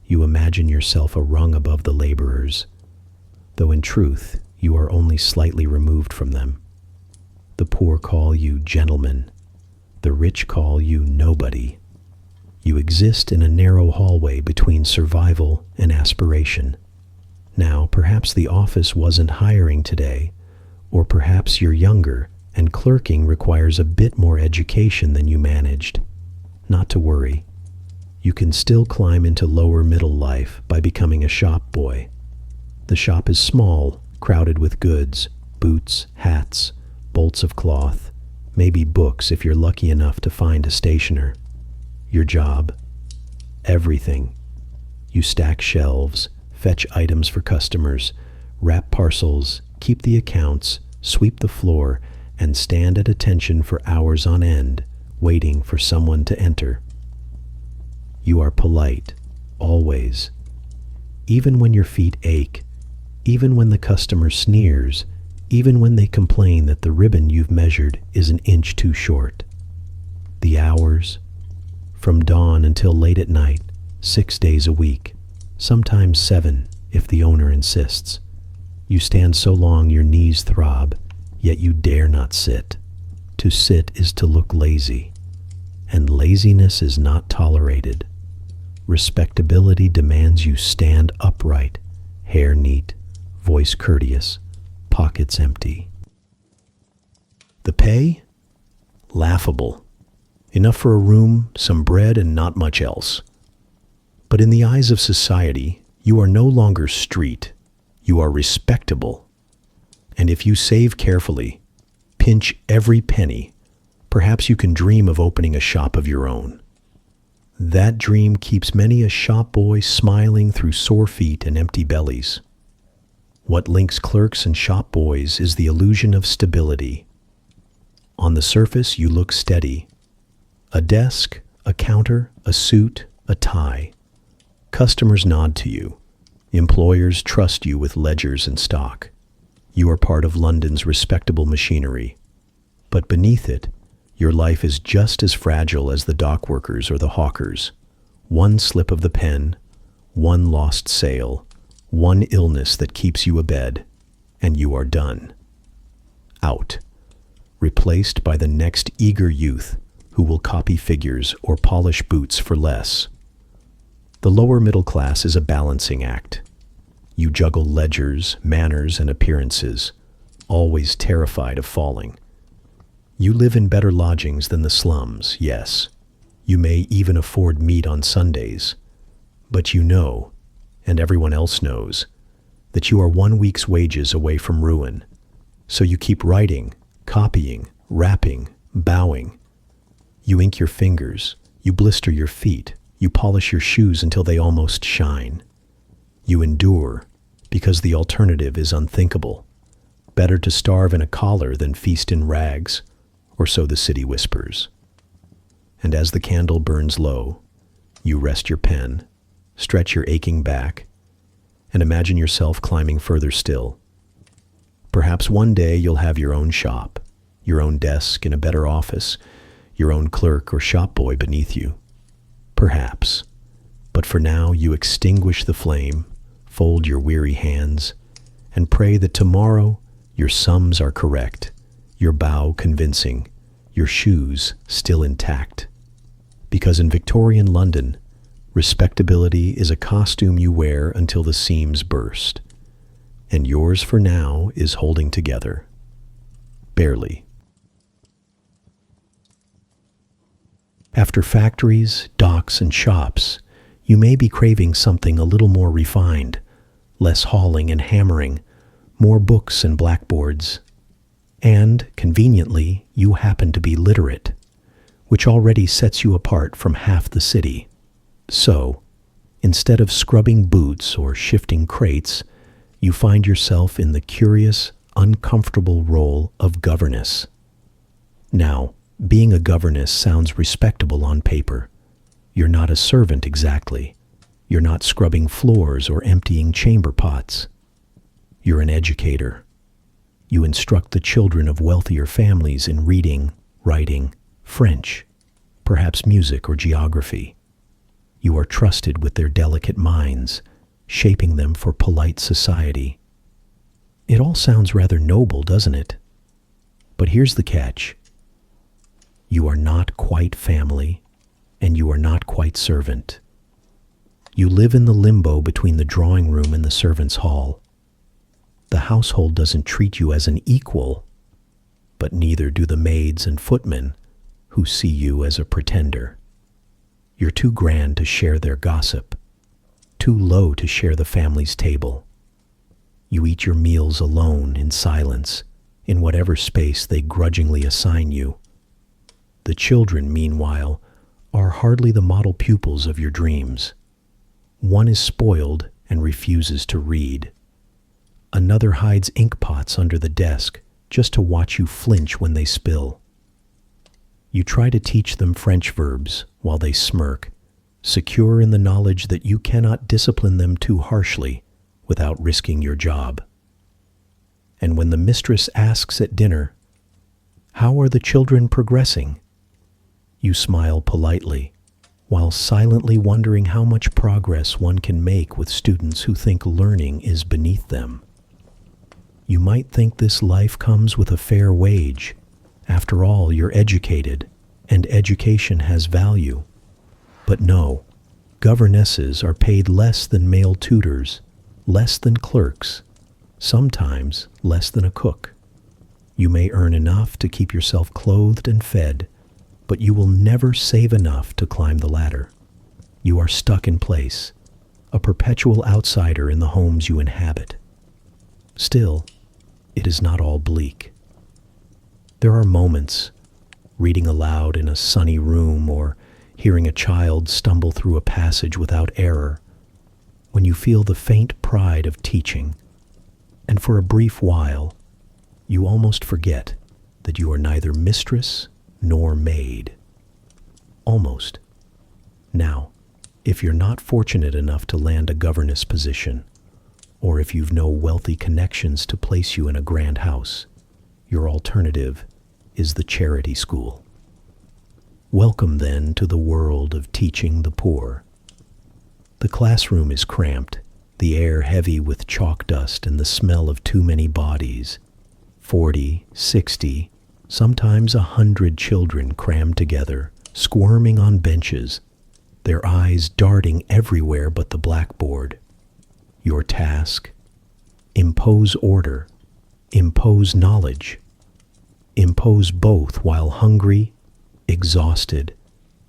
You imagine yourself a rung above the laborers, though in truth you are only slightly removed from them. The poor call you gentleman. The rich call you nobody. You exist in a narrow hallway between survival and aspiration. Now, perhaps the office wasn't hiring today, or perhaps you're younger and clerking requires a bit more education than you managed. Not to worry. You can still climb into lower middle life by becoming a shop boy. The shop is small, crowded with goods, boots, hats, bolts of cloth, maybe books if you're lucky enough to find a stationer. Your job? Everything. You stack shelves, fetch items for customers, wrap parcels, keep the accounts, sweep the floor, and stand at attention for hours on end, waiting for someone to enter. You are polite, always. Even when your feet ache, even when the customer sneers, even when they complain that the ribbon you've measured is an inch too short. The hours, from dawn until late at night, 6 days a week, sometimes 7 if the owner insists. You stand so long your knees throb, yet you dare not sit. To sit is to look lazy, and laziness is not tolerated. Respectability demands you stand upright, hair neat, voice courteous, pockets empty. The pay? Laughable. Enough for a room, some bread, and not much else. But in the eyes of society, you are no longer street. You are respectable. And if you save carefully, pinch every penny, perhaps you can dream of opening a shop of your own. That dream keeps many a shop boy smiling through sore feet and empty bellies. What links clerks and shop boys is the illusion of stability. On the surface, you look steady. A desk, a counter, a suit, a tie. Customers nod to you. Employers trust you with ledgers and stock. You are part of London's respectable machinery. But beneath it, your life is just as fragile as the dock workers or the hawkers. One slip of the pen, one lost sale, one illness that keeps you abed, and you are done. Out. Replaced by the next eager youth who will copy figures or polish boots for less. The lower middle class is a balancing act. You juggle ledgers, manners, and appearances, always terrified of falling. You live in better lodgings than the slums, yes. You may even afford meat on Sundays. But you know, and everyone else knows, that you are 1 week's wages away from ruin. So you keep writing, copying, rapping, bowing. You ink your fingers, you blister your feet, you polish your shoes until they almost shine. You endure, because the alternative is unthinkable. Better to starve in a collar than feast in rags, or so the city whispers. And as the candle burns low, you rest your pen, stretch your aching back, and imagine yourself climbing further still. Perhaps one day you'll have your own shop, your own desk in a better office, your own clerk or shop boy beneath you. Perhaps. But for now you extinguish the flame, fold your weary hands, and pray that tomorrow your sums are correct, your bow convincing, your shoes still intact. Because in Victorian London, respectability is a costume you wear until the seams burst, and yours for now is holding together. Barely. After factories, docks, and shops, you may be craving something a little more refined, less hauling and hammering, more books and blackboards. And, conveniently, you happen to be literate, which already sets you apart from half the city. So, instead of scrubbing boots or shifting crates, you find yourself in the curious, uncomfortable role of governess. Now, being a governess sounds respectable on paper. You're not a servant exactly. You're not scrubbing floors or emptying chamber pots. You're an educator. You instruct the children of wealthier families in reading, writing, French, perhaps music or geography. You are trusted with their delicate minds, shaping them for polite society. It all sounds rather noble, doesn't it? But here's the catch. You are not quite family, and you are not quite servant. You live in the limbo between the drawing room and the servants' hall. The household doesn't treat you as an equal, but neither do the maids and footmen who see you as a pretender. You're too grand to share their gossip, too low to share the family's table. You eat your meals alone in silence, in whatever space they grudgingly assign you. The children, meanwhile, are hardly the model pupils of your dreams. One is spoiled and refuses to read. Another hides ink pots under the desk just to watch you flinch when they spill. You try to teach them French verbs while they smirk, secure in the knowledge that you cannot discipline them too harshly without risking your job. And when the mistress asks at dinner, "How are the children progressing?" you smile politely, while silently wondering how much progress one can make with students who think learning is beneath them. You might think this life comes with a fair wage. After all, you're educated, and education has value. But no, governesses are paid less than male tutors, less than clerks, sometimes less than a cook. You may earn enough to keep yourself clothed and fed, but you will never save enough to climb the ladder. You are stuck in place, a perpetual outsider in the homes you inhabit. Still, it is not all bleak. There are moments, reading aloud in a sunny room or hearing a child stumble through a passage without error, when you feel the faint pride of teaching, and for a brief while, you almost forget that you are neither mistress nor maid. Almost. Now, if you're not fortunate enough to land a governess position, or if you've no wealthy connections to place you in a grand house, your alternative is the charity school. Welcome then to the world of teaching the poor. The classroom is cramped, the air heavy with chalk dust and the smell of too many bodies. 40, 60, sometimes 100 children crammed together, squirming on benches, their eyes darting everywhere but the blackboard. Your task? Impose order, impose knowledge, impose both while hungry, exhausted,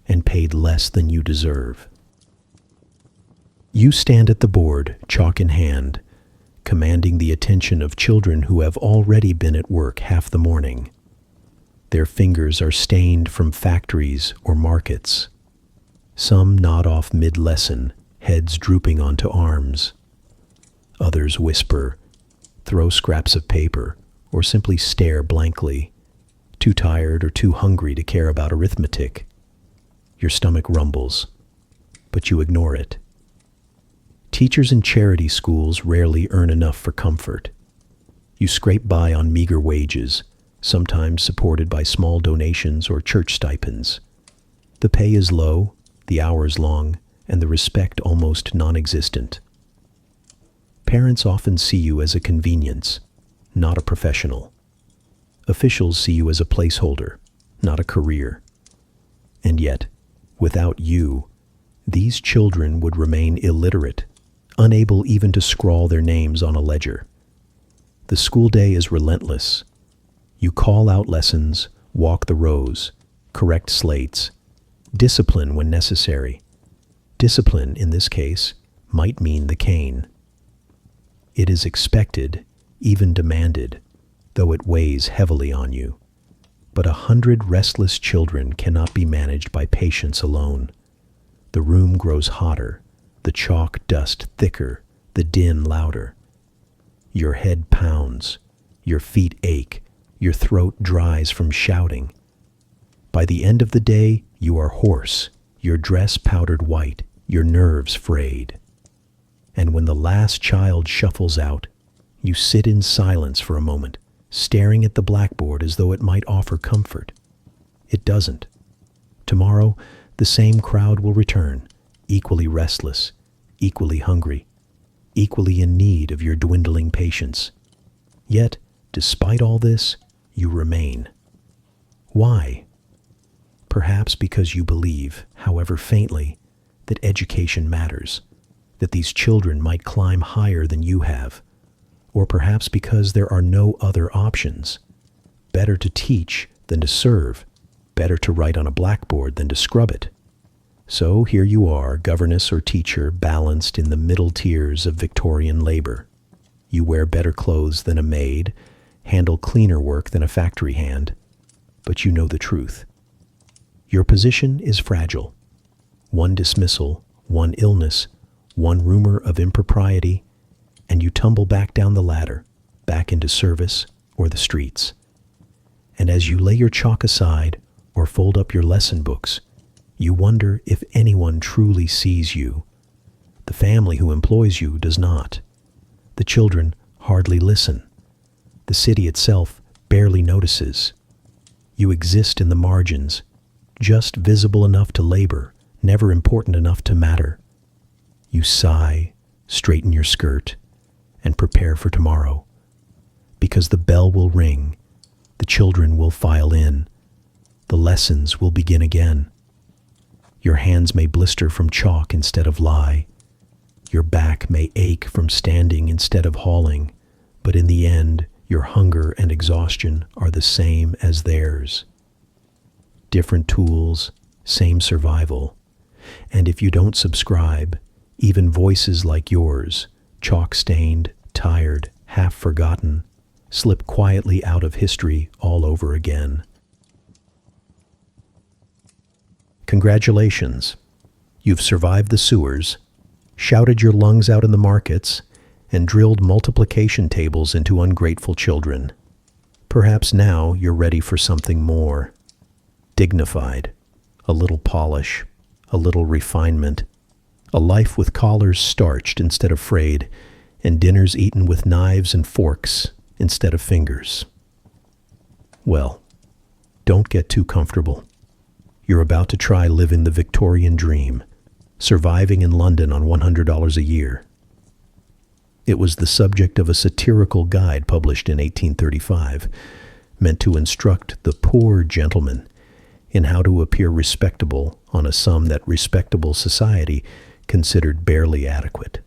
and paid less than you deserve. You stand at the board, chalk in hand, commanding the attention of children who have already been at work half the morning. Their fingers are stained from factories or markets. Some nod off mid-lesson, heads drooping onto arms. Others whisper, throw scraps of paper, or simply stare blankly, too tired or too hungry to care about arithmetic. Your stomach rumbles, but you ignore it. Teachers in charity schools rarely earn enough for comfort. You scrape by on meager wages, sometimes supported by small donations or church stipends. The pay is low, the hours long, and the respect almost non-existent. Parents often see you as a convenience, not a professional. Officials see you as a placeholder, not a career. And yet, without you, these children would remain illiterate, unable even to scrawl their names on a ledger. The school day is relentless. You call out lessons, walk the rows, correct slates, discipline when necessary. Discipline, in this case, might mean the cane. It is expected, even demanded, though it weighs heavily on you. But 100 restless children cannot be managed by patience alone. The room grows hotter, the chalk dust thicker, the din louder. Your head pounds, your feet ache, your throat dries from shouting. By the end of the day, you are hoarse, your dress powdered white, your nerves frayed. And when the last child shuffles out, you sit in silence for a moment, staring at the blackboard as though it might offer comfort. It doesn't. Tomorrow, the same crowd will return, equally restless, equally hungry, equally in need of your dwindling patience. Yet, despite all this, you remain. Why? Perhaps because you believe, however faintly, that education matters, that these children might climb higher than you have, or perhaps because there are no other options. Better to teach than to serve, better to write on a blackboard than to scrub it. So here you are, governess or teacher, balanced in the middle tiers of Victorian labor. You wear better clothes than a maid, handle cleaner work than a factory hand, but you know the truth. Your position is fragile. One dismissal, one illness, one rumor of impropriety, and you tumble back down the ladder, back into service or the streets. And as you lay your chalk aside or fold up your lesson books, you wonder if anyone truly sees you. The family who employs you does not. The children hardly listen. The city itself barely notices. You exist in the margins, just visible enough to labor, never important enough to matter. You sigh, straighten your skirt, and prepare for tomorrow. Because the bell will ring, the children will file in, the lessons will begin again. Your hands may blister from chalk instead of lye. Your back may ache from standing instead of hauling, but in the end, your hunger and exhaustion are the same as theirs. Different tools, same survival. And if you don't subscribe, even voices like yours, chalk-stained, tired, half-forgotten, slip quietly out of history all over again. Congratulations! You've survived the sewers, shouted your lungs out in the markets, and drilled multiplication tables into ungrateful children. Perhaps now you're ready for something more. Dignified, a little polish, a little refinement, a life with collars starched instead of frayed, and dinners eaten with knives and forks instead of fingers. Well, don't get too comfortable. You're about to try living the Victorian dream, surviving in London on $100 a year. It was the subject of a satirical guide published in 1835, meant to instruct the poor gentleman in how to appear respectable on a sum that respectable society considered barely adequate.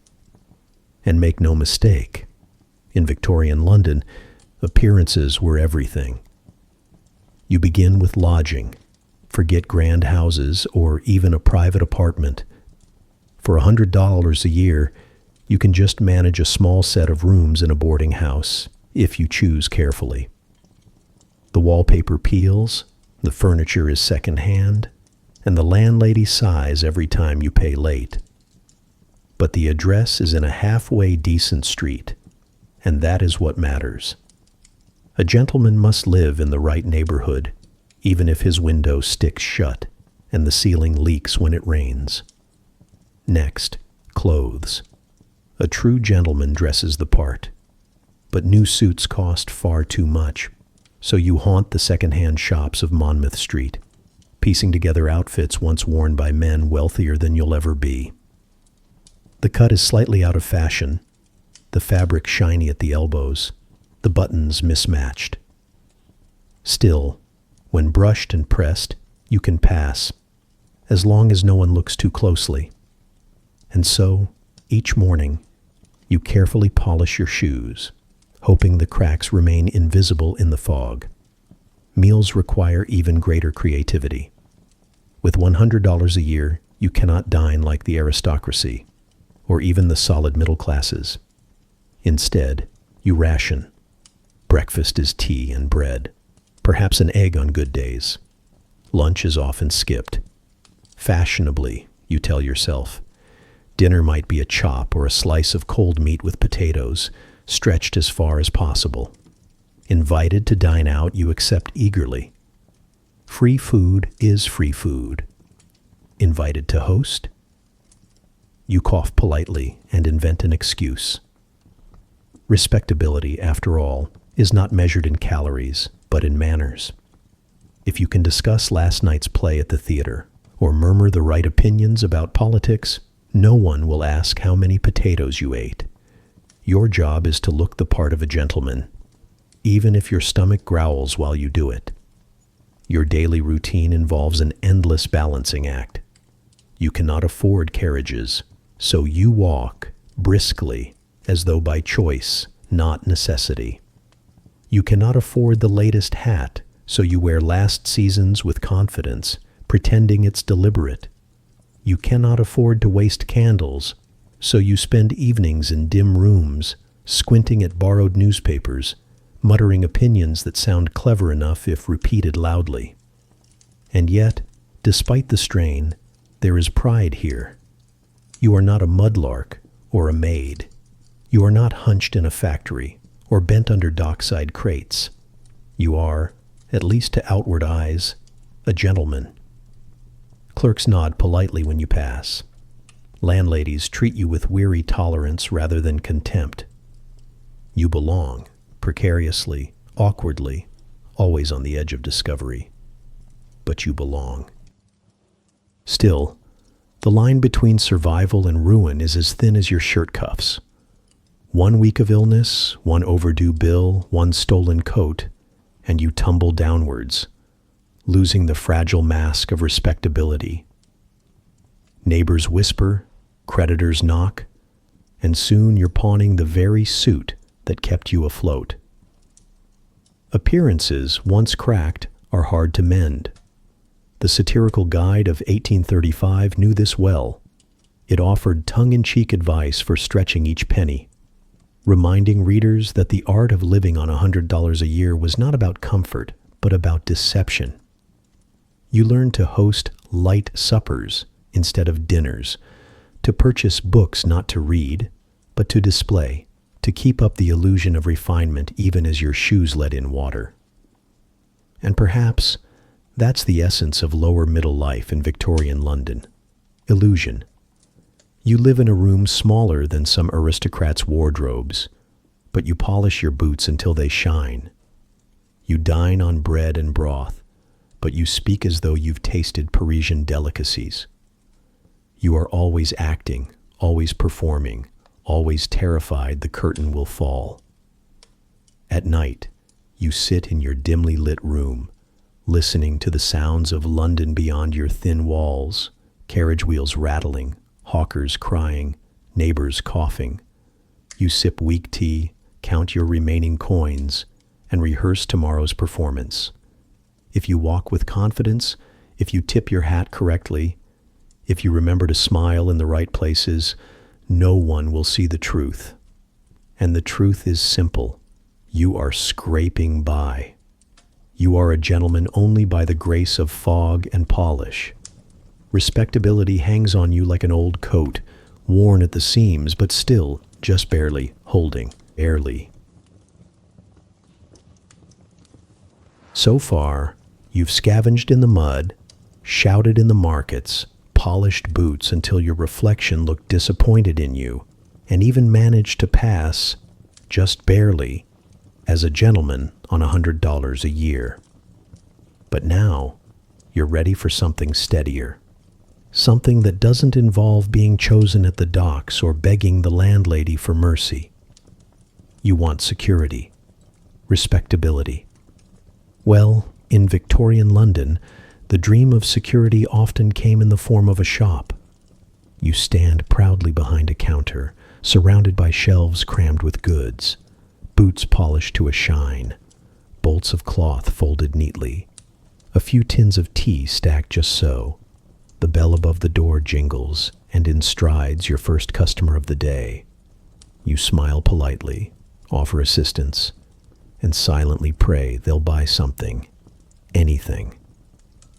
And make no mistake, in Victorian London, appearances were everything. You begin with lodging, forget grand houses or even a private apartment. For $100 a year, you can just manage a small set of rooms in a boarding house, if you choose carefully. The wallpaper peels, the furniture is second-hand, and the landlady sighs every time you pay late. But the address is in a halfway decent street, and that is what matters. A gentleman must live in the right neighborhood, even if his window sticks shut and the ceiling leaks when it rains. Next, clothes. A true gentleman dresses the part, but new suits cost far too much, so you haunt the second-hand shops of Monmouth Street, piecing together outfits once worn by men wealthier than you'll ever be. The cut is slightly out of fashion, the fabric shiny at the elbows, the buttons mismatched. Still, when brushed and pressed, you can pass, as long as no one looks too closely. And so, each morning, you carefully polish your shoes, hoping the cracks remain invisible in the fog. Meals require even greater creativity. With $100 a year, you cannot dine like the aristocracy, or even the solid middle classes. Instead, you ration. Breakfast is tea and bread, perhaps an egg on good days. Lunch is often skipped. Fashionably, you tell yourself, dinner might be a chop or a slice of cold meat with potatoes, stretched as far as possible. Invited to dine out, you accept eagerly. Free food is free food. Invited to host? You cough politely and invent an excuse. Respectability, after all, is not measured in calories, but in manners. If you can discuss last night's play at the theater, or murmur the right opinions about politics, no one will ask how many potatoes you ate. Your job is to look the part of a gentleman, even if your stomach growls while you do it. Your daily routine involves an endless balancing act. You cannot afford carriages, so you walk briskly, as though by choice, not necessity. You cannot afford the latest hat, so you wear last season's with confidence, pretending it's deliberate. You cannot afford to waste candles, so you spend evenings in dim rooms, squinting at borrowed newspapers, muttering opinions that sound clever enough if repeated loudly. And yet, despite the strain, there is pride here. You are not a mudlark or a maid. You are not hunched in a factory or bent under dockside crates. You are, at least to outward eyes, a gentleman. Clerks nod politely when you pass. Landladies treat you with weary tolerance rather than contempt. You belong, precariously, awkwardly, always on the edge of discovery. But you belong. Still, the line between survival and ruin is as thin as your shirt cuffs. 1 week of illness, 1 overdue bill, 1 stolen coat, and you tumble downwards, losing the fragile mask of respectability. Neighbors whisper, creditors knock, and soon you're pawning the very suit that kept you afloat. Appearances, once cracked, are hard to mend. The satirical guide of 1835 knew this well. It offered tongue-in-cheek advice for stretching each penny, reminding readers that the art of living on $100 a year was not about comfort, but about deception. You learned to host light suppers instead of dinners, to purchase books not to read, but to display, to keep up the illusion of refinement even as your shoes let in water. And perhaps that's the essence of lower middle life in Victorian London. Illusion. You live in a room smaller than some aristocrats' wardrobes, but you polish your boots until they shine. You dine on bread and broth, but you speak as though you've tasted Parisian delicacies. You are always acting, always performing, always terrified the curtain will fall. At night, you sit in your dimly lit room, listening to the sounds of London beyond your thin walls, carriage wheels rattling, hawkers crying, neighbors coughing. You sip weak tea, count your remaining coins, and rehearse tomorrow's performance. If you walk with confidence, if you tip your hat correctly, if you remember to smile in the right places, no one will see the truth. And the truth is simple. You are scraping by. You are a gentleman only by the grace of fog and polish. Respectability hangs on you like an old coat, worn at the seams, but still just barely holding, barely. So far, you've scavenged in the mud, shouted in the markets, polished boots until your reflection looked disappointed in you, and even managed to pass, just barely, as a gentleman on $100 a year. But now, you're ready for something steadier. Something that doesn't involve being chosen at the docks or begging the landlady for mercy. You want security, respectability. Well, in Victorian London, the dream of security often came in the form of a shop. You stand proudly behind a counter, surrounded by shelves crammed with goods, boots polished to a shine, bolts of cloth folded neatly, a few tins of tea stacked just so. The bell above the door jingles, and in strides your first customer of the day. You smile politely, offer assistance, and silently pray they'll buy something, anything.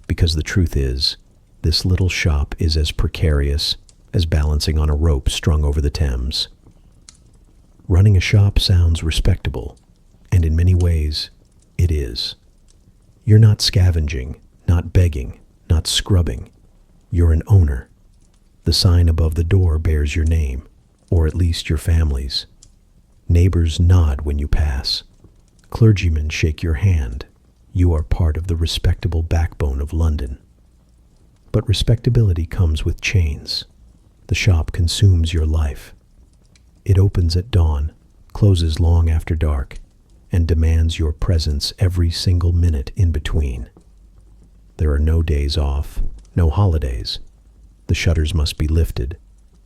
Because the truth is, this little shop is as precarious as balancing on a rope strung over the Thames. Running a shop sounds respectable, and in many ways, it is. You're not scavenging, not begging, not scrubbing. You're an owner. The sign above the door bears your name, or at least your family's. Neighbors nod when you pass. Clergymen shake your hand. You are part of the respectable backbone of London. But respectability comes with chains. The shop consumes your life. It opens at dawn, closes long after dark, and demands your presence every single minute in between. There are no days off, no holidays. The shutters must be lifted,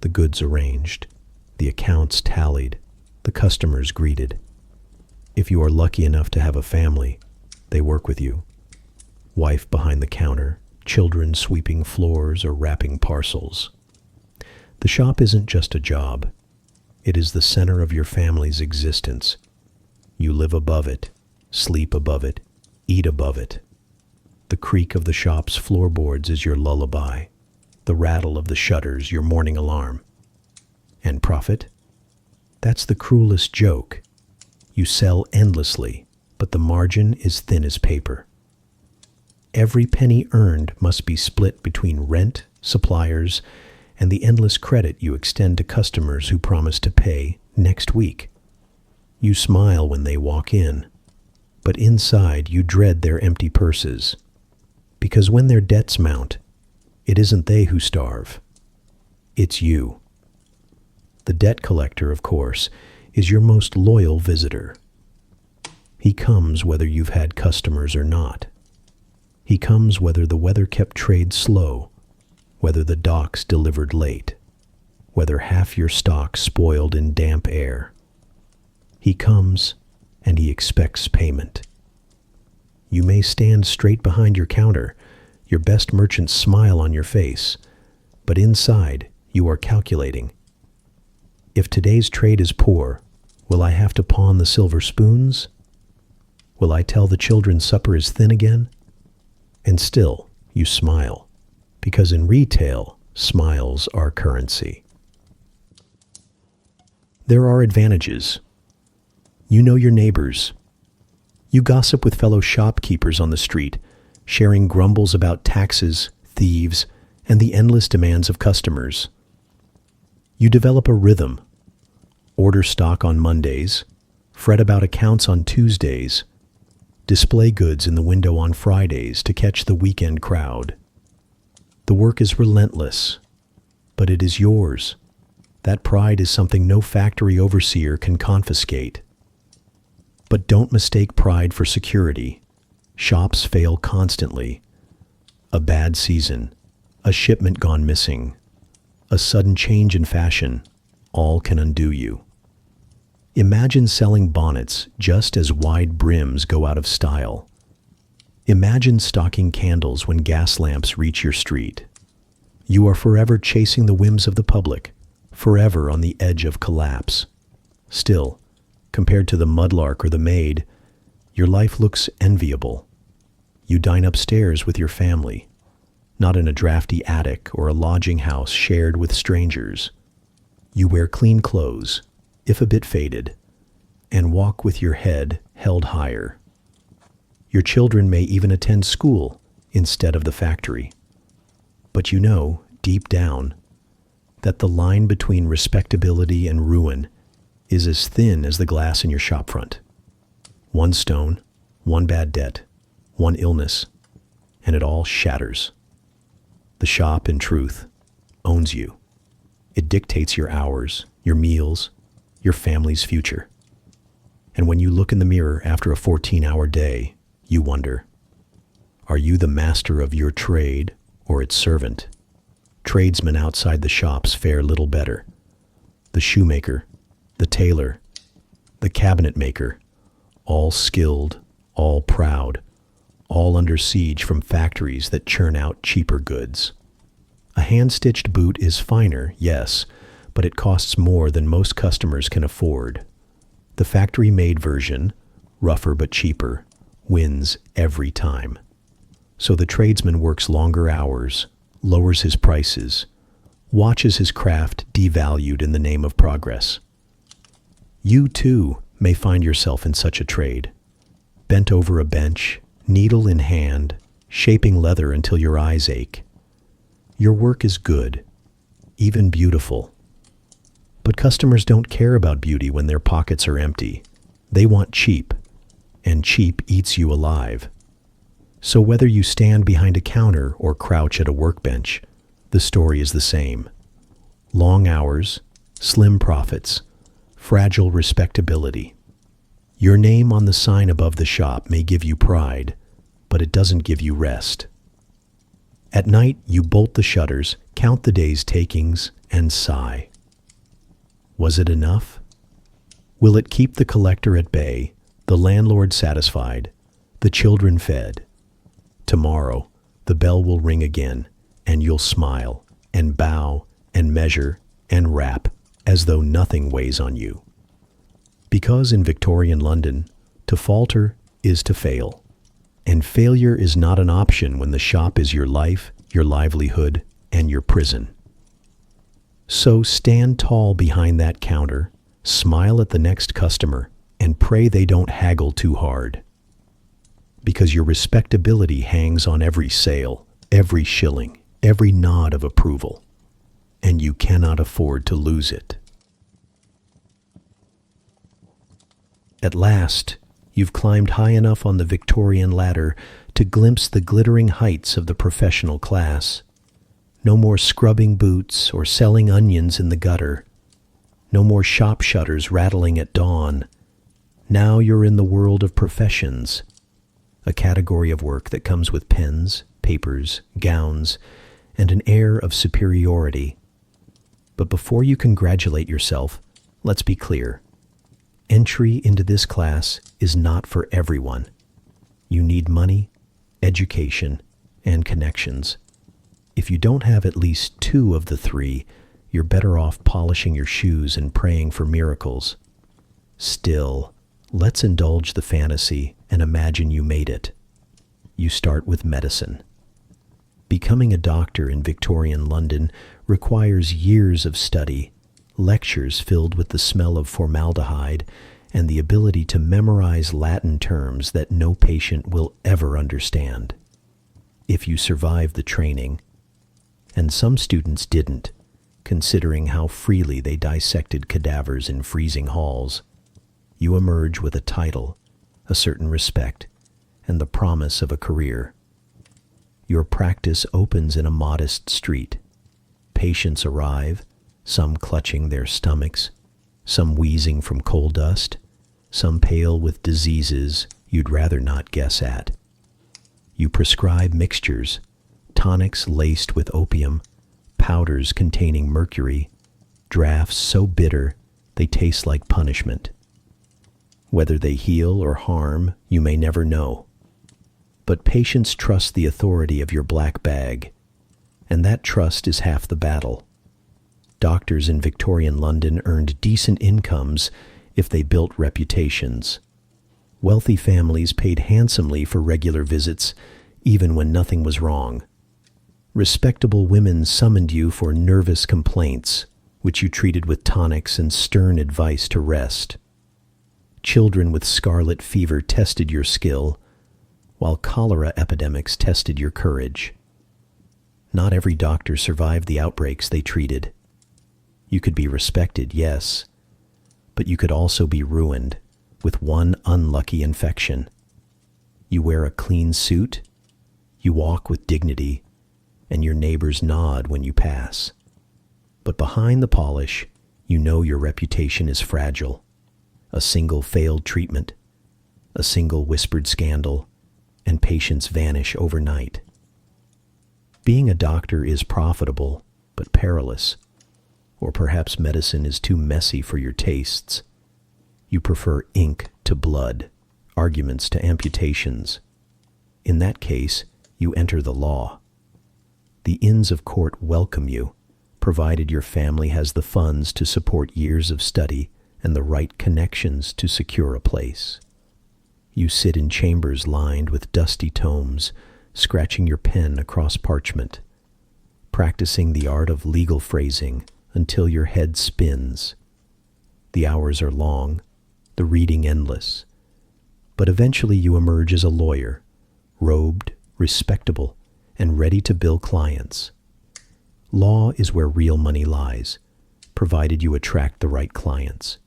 the goods arranged, the accounts tallied, the customers greeted. If you are lucky enough to have a family, they work with you. Wife behind the counter, children sweeping floors or wrapping parcels. The shop isn't just a job. It is the center of your family's existence. You live above it, sleep above it, eat above it. The creak of the shop's floorboards is your lullaby, the rattle of the shutters your morning alarm. And profit? That's the cruelest joke. You sell endlessly, but the margin is thin as paper. Every penny earned must be split between rent, suppliers, and the endless credit you extend to customers who promise to pay next week. You smile when they walk in, but inside you dread their empty purses. Because when their debts mount, it isn't they who starve. It's you. The debt collector, of course, is your most loyal visitor. He comes whether you've had customers or not. He comes whether the weather kept trade slow, whether the docks delivered late, whether half your stock spoiled in damp air. He He comes, and he expects payment. You may stand straight behind your counter, your best merchant smile on your face, but inside you are calculating. If today's trade is poor, will I have to pawn the silver spoons? Will I tell the children supper is thin again? And still, you smile, because in retail, smiles are currency. There are advantages. You know your neighbors. You gossip with fellow shopkeepers on the street, sharing grumbles about taxes, thieves, and the endless demands of customers. You develop a rhythm. Order stock on Mondays, fret about accounts on Tuesdays, display goods in the window on Fridays to catch the weekend crowd. The work is relentless, but it is yours. That pride is something no factory overseer can confiscate. But don't mistake pride for security. Shops fail constantly. A bad season, a shipment gone missing, a sudden change in fashion, all can undo you. Imagine selling bonnets just as wide brims go out of style. Imagine stocking candles when gas lamps reach your street. You are forever chasing the whims of the public, forever on the edge of collapse. Still, compared to the mudlark or the maid, your life looks enviable. You dine upstairs with your family, not in a drafty attic or a lodging house shared with strangers. You wear clean clothes, if a bit faded, and walk with your head held higher. Your children may even attend school instead of the factory. But you know, deep down, that the line between respectability and ruin is as thin as the glass in your shopfront. One stone, one bad debt, one illness, and it all shatters. The shop, in truth, owns you. It dictates your hours, your meals, your family's future. And when you look in the mirror after a 14-hour day, you wonder, are you the master of your trade or its servant? Tradesmen outside the shops fare little better. The shoemaker, the tailor, the cabinet maker, all skilled, all proud, all under siege from factories that churn out cheaper goods. A hand-stitched boot is finer, yes, but it costs more than most customers can afford. The factory-made version, rougher but cheaper, wins every time. So the tradesman works longer hours, lowers his prices, watches his craft devalued in the name of progress. You, too, may find yourself in such a trade, bent over a bench, needle in hand, shaping leather until your eyes ache. Your work is good, even beautiful. But customers don't care about beauty when their pockets are empty. They want cheap, and cheap eats you alive. So whether you stand behind a counter or crouch at a workbench, the story is the same. Long hours, slim profits, fragile respectability. Your name on the sign above the shop may give you pride, but it doesn't give you rest. At night, you bolt the shutters, count the day's takings, and sigh. Was it enough? Will it keep the collector at bay, the landlord satisfied, the children fed? Tomorrow, the bell will ring again, and you'll smile, and bow, and measure, and rap, as though nothing weighs on you. Because in Victorian London, to falter is to fail. And failure is not an option when the shop is your life, your livelihood, and your prison. So stand tall behind that counter, smile at the next customer, and pray they don't haggle too hard. Because your respectability hangs on every sale, every shilling, every nod of approval, and you cannot afford to lose it. At last, you've climbed high enough on the Victorian ladder to glimpse the glittering heights of the professional class. No more scrubbing boots or selling onions in the gutter. No more shop shutters rattling at dawn. Now you're in the world of professions, a category of work that comes with pens, papers, gowns, and an air of superiority. But before you congratulate yourself, let's be clear. Entry into this class is not for everyone. You need money, education, and connections. If you don't have at least two of the three, you're better off polishing your shoes and praying for miracles. Still, let's indulge the fantasy and imagine you made it. You start with medicine. Becoming a doctor in Victorian London requires years of study, lectures filled with the smell of formaldehyde, and the ability to memorize Latin terms that no patient will ever understand. If you survive the training, and some students didn't, considering how freely they dissected cadavers in freezing halls, you emerge with a title, a certain respect, and the promise of a career. Your practice opens in a modest street. Patients arrive, some clutching their stomachs, some wheezing from coal dust, some pale with diseases you'd rather not guess at. You prescribe mixtures, tonics laced with opium, powders containing mercury, drafts so bitter they taste like punishment. Whether they heal or harm, you may never know. But patients trust the authority of your black bag, and that trust is half the battle. Doctors in Victorian London earned decent incomes if they built reputations. Wealthy families paid handsomely for regular visits, even when nothing was wrong. Respectable women summoned you for nervous complaints, which you treated with tonics and stern advice to rest. Children with scarlet fever tested your skill, while cholera epidemics tested your courage. Not every doctor survived the outbreaks they treated. You could be respected, yes, but you could also be ruined with one unlucky infection. You wear a clean suit, you walk with dignity, and your neighbors nod when you pass. But behind the polish, you know your reputation is fragile. A single failed treatment, a single whispered scandal, and patients vanish overnight. Being a doctor is profitable, but perilous. Or perhaps medicine is too messy for your tastes. You prefer ink to blood, arguments to amputations. In that case, you enter the law. The Inns of Court welcome you, provided your family has the funds to support years of study and the right connections to secure a place. You sit in chambers lined with dusty tomes, scratching your pen across parchment, practicing the art of legal phrasing until your head spins. The hours are long, the reading endless, but eventually you emerge as a lawyer, robed, respectable, and ready to bill clients. Law is where real money lies, provided you attract the right clients.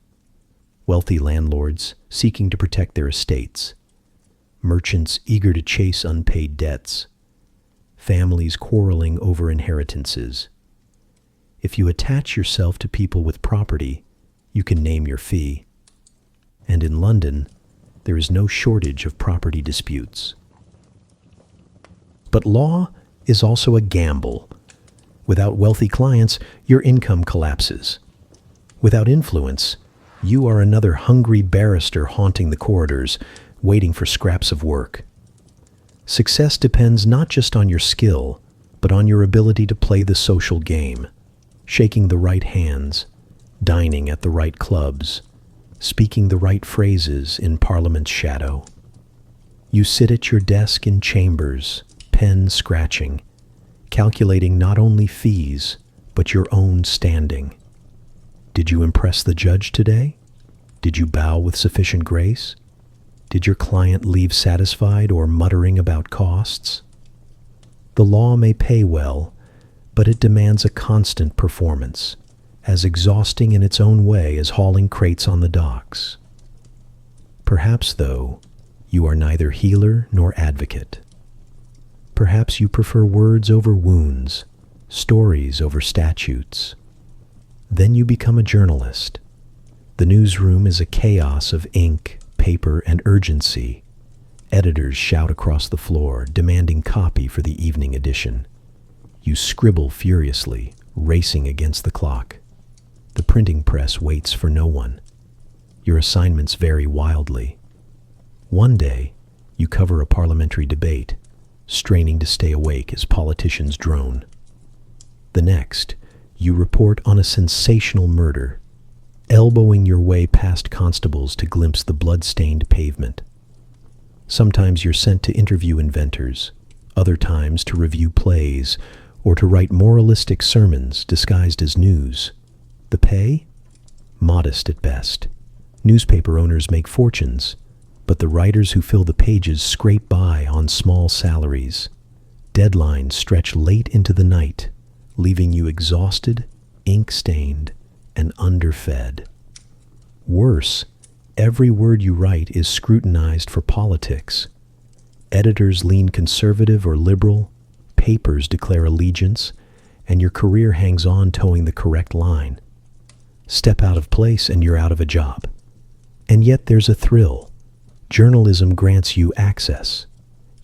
Wealthy landlords seeking to protect their estates, merchants eager to chase unpaid debts, families quarreling over inheritances. If you attach yourself to people with property, you can name your fee. And in London, there is no shortage of property disputes. But law is also a gamble. Without wealthy clients, your income collapses. Without influence, you are another hungry barrister haunting the corridors, waiting for scraps of work. Success depends not just on your skill, but on your ability to play the social game, shaking the right hands, dining at the right clubs, speaking the right phrases in Parliament's shadow. You sit at your desk in chambers, pen scratching, calculating not only fees, but your own standing. Did you impress the judge today? Did you bow with sufficient grace? Did your client leave satisfied or muttering about costs? The law may pay well, but it demands a constant performance, as exhausting in its own way as hauling crates on the docks. Perhaps, though, you are neither healer nor advocate. Perhaps you prefer words over wounds, stories over statutes. Then you become a journalist. The newsroom is a chaos of ink, paper, and urgency. Editors shout across the floor, demanding copy for the evening edition. You scribble furiously, racing against the clock. The printing press waits for no one. Your assignments vary wildly. One day, you cover a parliamentary debate, straining to stay awake as politicians drone. The next, you report on a sensational murder, elbowing your way past constables to glimpse the blood-stained pavement. Sometimes you're sent to interview inventors, other times to review plays, or to write moralistic sermons disguised as news. The pay? Modest at best. Newspaper owners make fortunes, but the writers who fill the pages scrape by on small salaries. Deadlines stretch late into the night, leaving you exhausted, ink-stained, and underfed. Worse, every word you write is scrutinized for politics. Editors lean conservative or liberal, papers declare allegiance, and your career hangs on towing the correct line. Step out of place and you're out of a job. And yet there's a thrill. Journalism grants you access.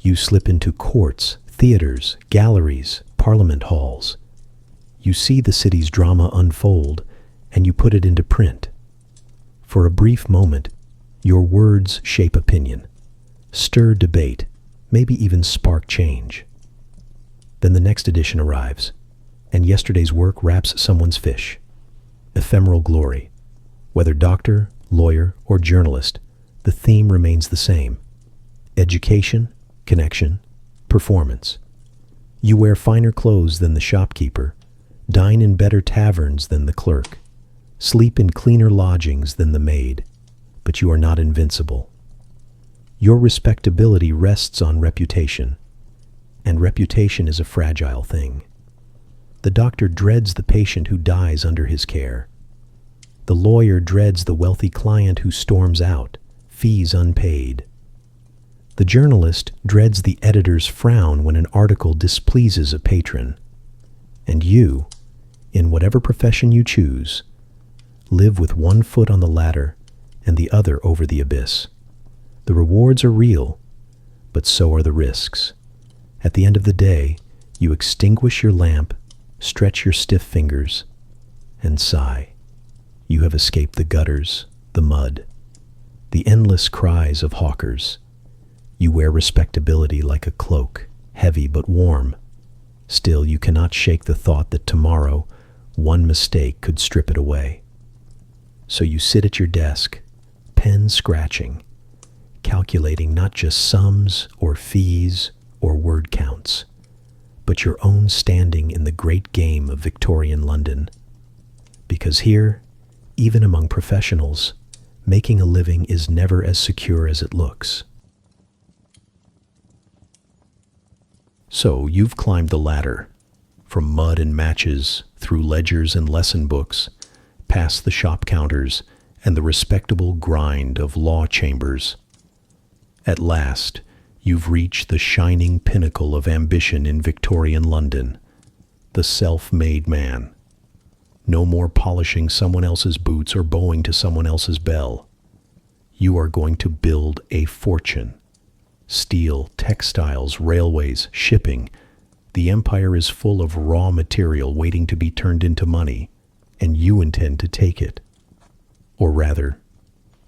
You slip into courts, theaters, galleries, parliament halls. You see the city's drama unfold, and you put it into print. For a brief moment, your words shape opinion, stir debate, maybe even spark change. Then the next edition arrives, and yesterday's work wraps someone's fish. Ephemeral glory. Whether doctor, lawyer, or journalist, the theme remains the same. Education, connection, performance. You wear finer clothes than the shopkeeper, dine in better taverns than the clerk, sleep in cleaner lodgings than the maid, but you are not invincible. Your respectability rests on reputation, and reputation is a fragile thing. The doctor dreads the patient who dies under his care. The lawyer dreads the wealthy client who storms out, fees unpaid. The journalist dreads the editor's frown when an article displeases a patron. And you, in whatever profession you choose, live with one foot on the ladder and the other over the abyss. The rewards are real, but so are the risks. At the end of the day, you extinguish your lamp, stretch your stiff fingers, and sigh. You have escaped the gutters, the mud, the endless cries of hawkers. You wear respectability like a cloak, heavy but warm. Still, you cannot shake the thought that tomorrow, one mistake could strip it away. So you sit at your desk, pen scratching, calculating not just sums or fees or word counts, but your own standing in the great game of Victorian London. Because here, even among professionals, making a living is never as secure as it looks. So you've climbed the ladder, from mud and matches, through ledgers and lesson books, past the shop counters and the respectable grind of law chambers. At last, you've reached the shining pinnacle of ambition in Victorian London, the self-made man. No more polishing someone else's boots or bowing to someone else's bell. You are going to build a fortune. Steel, textiles, railways, shipping. The empire is full of raw material waiting to be turned into money, and you intend to take it. Or rather,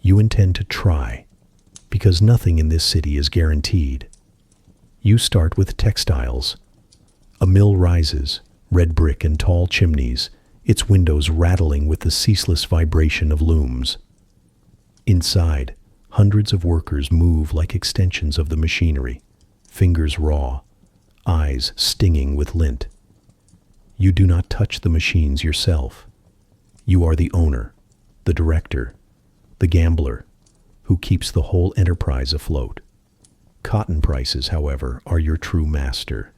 you intend to try, because nothing in this city is guaranteed. You start with textiles. A mill rises, red brick and tall chimneys, its windows rattling with the ceaseless vibration of looms. Inside, hundreds of workers move like extensions of the machinery, fingers raw, eyes stinging with lint. You do not touch the machines yourself. You are the owner, the director, the gambler, who keeps the whole enterprise afloat. Cotton prices, however, are your true master.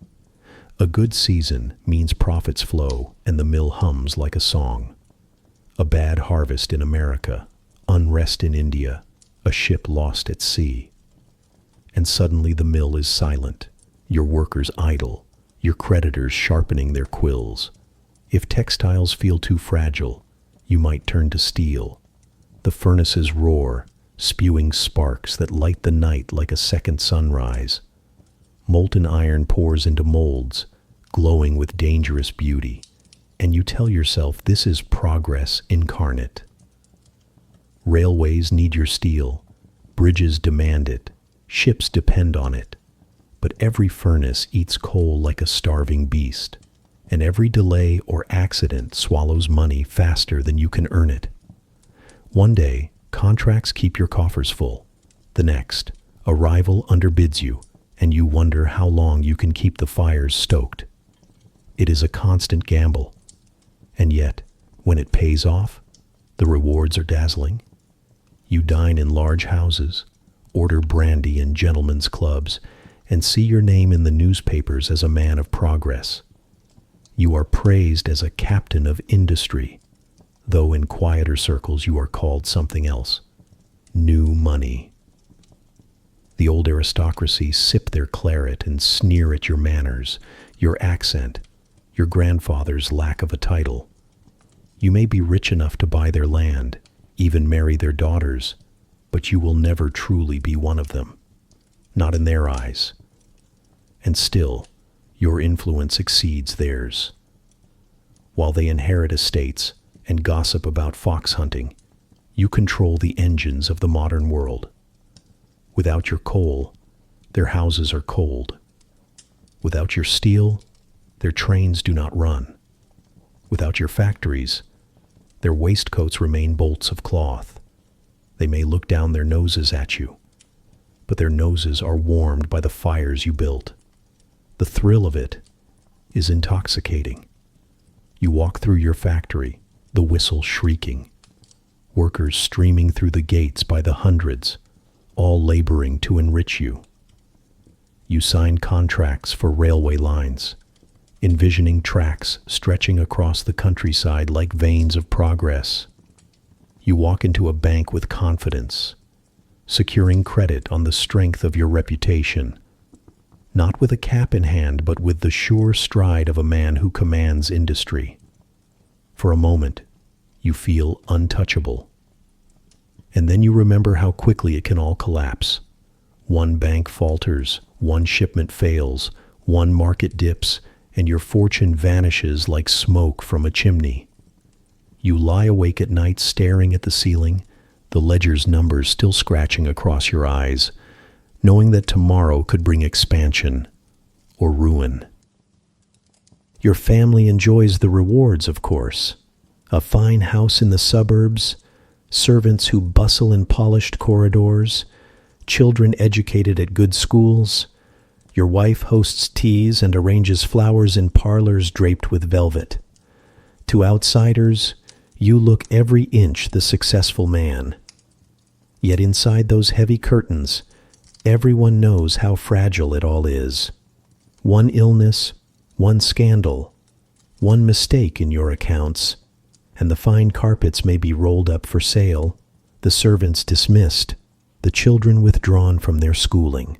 A good season means profits flow and the mill hums like a song. A bad harvest in America, unrest in India, a ship lost at sea. And suddenly the mill is silent, your workers idle, your creditors sharpening their quills. If textiles feel too fragile, you might turn to steel. The furnaces roar, spewing sparks that light the night like a second sunrise. Molten iron pours into molds, glowing with dangerous beauty, and you tell yourself this is progress incarnate. Railways need your steel. Bridges demand it. Ships depend on it. But every furnace eats coal like a starving beast, and every delay or accident swallows money faster than you can earn it. One day, contracts keep your coffers full. The next, a rival underbids you, and you wonder how long you can keep the fires stoked. It is a constant gamble. And yet, when it pays off, the rewards are dazzling. You dine in large houses, order brandy in gentlemen's clubs, and see your name in the newspapers as a man of progress. You are praised as a captain of industry, though in quieter circles you are called something else: new money. The old aristocracy sip their claret and sneer at your manners, your accent, your grandfather's lack of a title. You may be rich enough to buy their land, even marry their daughters, but you will never truly be one of them, not in their eyes. And still, your influence exceeds theirs. While they inherit estates and gossip about fox hunting, you control the engines of the modern world. Without your coal, their houses are cold. Without your steel, their trains do not run. Without your factories, their waistcoats remain bolts of cloth. They may look down their noses at you, but their noses are warmed by the fires you built. The thrill of it is intoxicating. You walk through your factory, the whistle shrieking, workers streaming through the gates by the hundreds, all laboring to enrich you. You sign contracts for railway lines, envisioning tracks stretching across the countryside like veins of progress. You walk into a bank with confidence, securing credit on the strength of your reputation, not with a cap in hand, but with the sure stride of a man who commands industry. For a moment, you feel untouchable. And then you remember how quickly it can all collapse. One bank falters, one shipment fails, one market dips, and your fortune vanishes like smoke from a chimney. You lie awake at night staring at the ceiling, the ledger's numbers still scratching across your eyes, knowing that tomorrow could bring expansion or ruin. Your family enjoys the rewards, of course. A fine house in the suburbs, servants who bustle in polished corridors, children educated at good schools. Your wife hosts teas and arranges flowers in parlors draped with velvet. To outsiders, you look every inch the successful man. Yet inside those heavy curtains, everyone knows how fragile it all is. One illness, one scandal, one mistake in your accounts, and the fine carpets may be rolled up for sale, the servants dismissed, the children withdrawn from their schooling.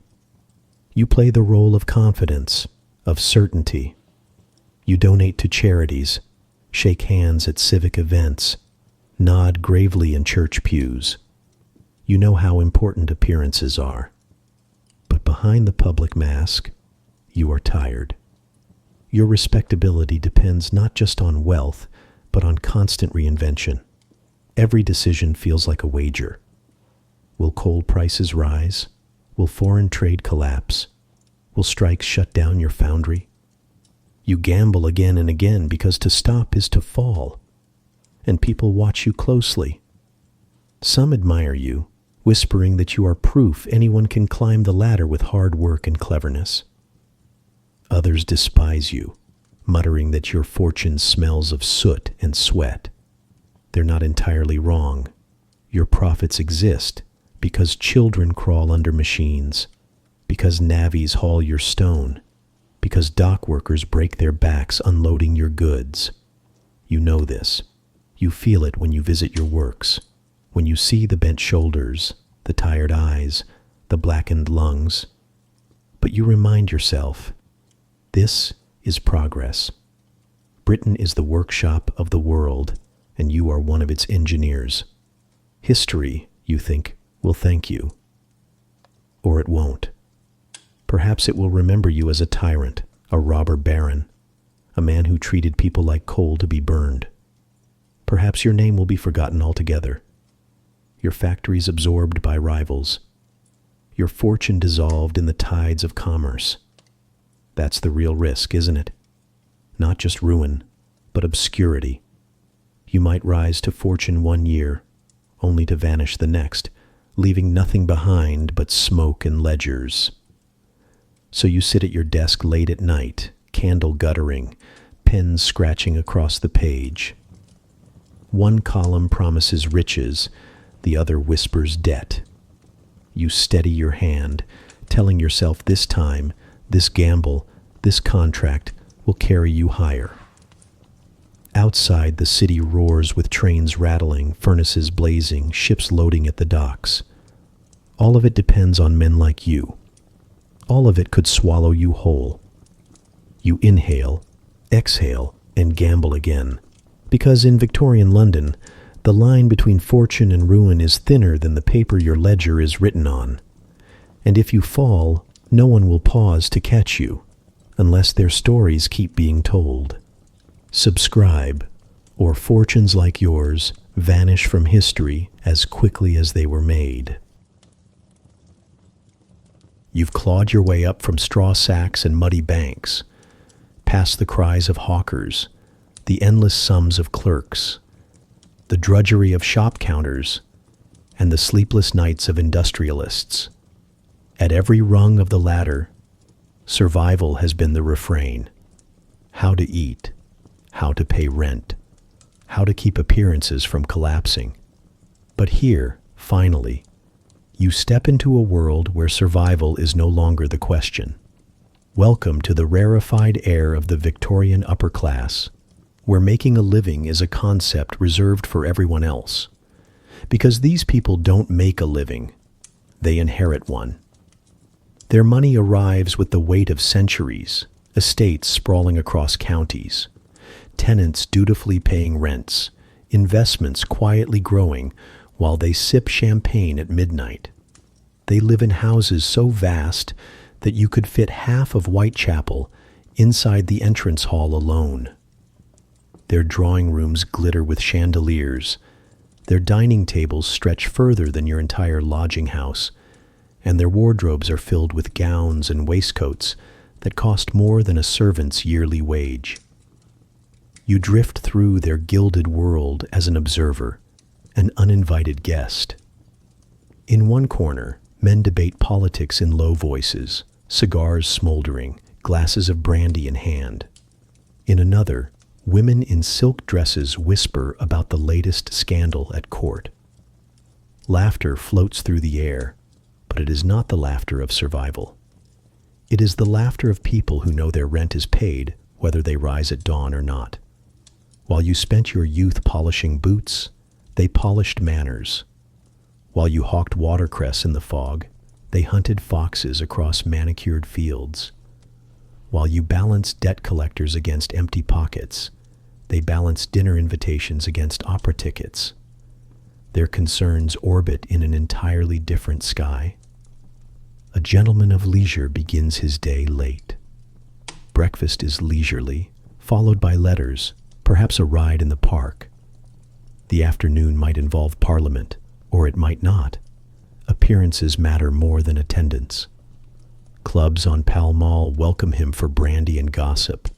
You play the role of confidence, of certainty. You donate to charities, shake hands at civic events, nod gravely in church pews. You know how important appearances are. But behind the public mask, you are tired. Your respectability depends not just on wealth, but on constant reinvention. Every decision feels like a wager. Will coal prices rise? Will foreign trade collapse? Will strikes shut down your foundry? You gamble again and again because to stop is to fall, and people watch you closely. Some admire you, whispering that you are proof anyone can climb the ladder with hard work and cleverness. Others despise you, muttering that your fortune smells of soot and sweat. They're not entirely wrong. Your profits exist because children crawl under machines, because navvies haul your stone, because dock workers break their backs unloading your goods. You know this. You feel it when you visit your works, when you see the bent shoulders, the tired eyes, the blackened lungs. But you remind yourself, this is progress. Britain is the workshop of the world, and you are one of its engineers. History, you think, will thank you. Or it won't. Perhaps it will remember you as a tyrant, a robber baron, a man who treated people like coal to be burned. Perhaps your name will be forgotten altogether. your factories absorbed by rivals, your fortune dissolved in the tides of commerce. That's the real risk, isn't it? Not just ruin, but obscurity. You might rise to fortune one year, only to vanish the next, leaving nothing behind but smoke and ledgers. So you sit at your desk late at night, candle guttering, pen scratching across the page. One column promises riches, the other whispers debt. You steady your hand, telling yourself this time, this gamble, this contract will carry you higher. Outside, the city roars with trains rattling, furnaces blazing, ships loading at the docks. All of it depends on men like you. All of it could swallow you whole. You inhale, exhale, and gamble again. Because in Victorian London, the line between fortune and ruin is thinner than the paper your ledger is written on. And if you fall, no one will pause to catch you, unless their stories keep being told. Subscribe, or fortunes like yours vanish from history as quickly as they were made. You've clawed your way up from straw sacks and muddy banks, past the cries of hawkers, the endless sums of clerks, the drudgery of shop counters, and the sleepless nights of industrialists. At every rung of the ladder, survival has been the refrain. How to eat, how to pay rent, how to keep appearances from collapsing. But here, finally, you step into a world where survival is no longer the question. Welcome to the rarefied air of the Victorian upper class, where making a living is a concept reserved for everyone else. Because these people don't make a living, they inherit one. Their money arrives with the weight of centuries, estates sprawling across counties, tenants dutifully paying rents, investments quietly growing while they sip champagne at midnight. They live in houses so vast that you could fit half of Whitechapel inside the entrance hall alone. Their drawing rooms glitter with chandeliers, their dining tables stretch further than your entire lodging house, and their wardrobes are filled with gowns and waistcoats that cost more than a servant's yearly wage. You drift through their gilded world as an observer, an uninvited guest. In one corner, men debate politics in low voices, cigars smoldering, glasses of brandy in hand. In another, women in silk dresses whisper about the latest scandal at court. Laughter floats through the air, but it is not the laughter of survival. It is the laughter of people who know their rent is paid, whether they rise at dawn or not. While you spent your youth polishing boots, they polished manners. While you hawked watercress in the fog, they hunted foxes across manicured fields. While you balanced debt collectors against empty pockets, they balanced dinner invitations against opera tickets. Their concerns orbit in an entirely different sky. A gentleman of leisure begins his day late. Breakfast is leisurely, followed by letters, perhaps a ride in the park. The afternoon might involve Parliament, or it might not. Appearances matter more than attendance. Clubs on Pall Mall welcome him for brandy and gossip.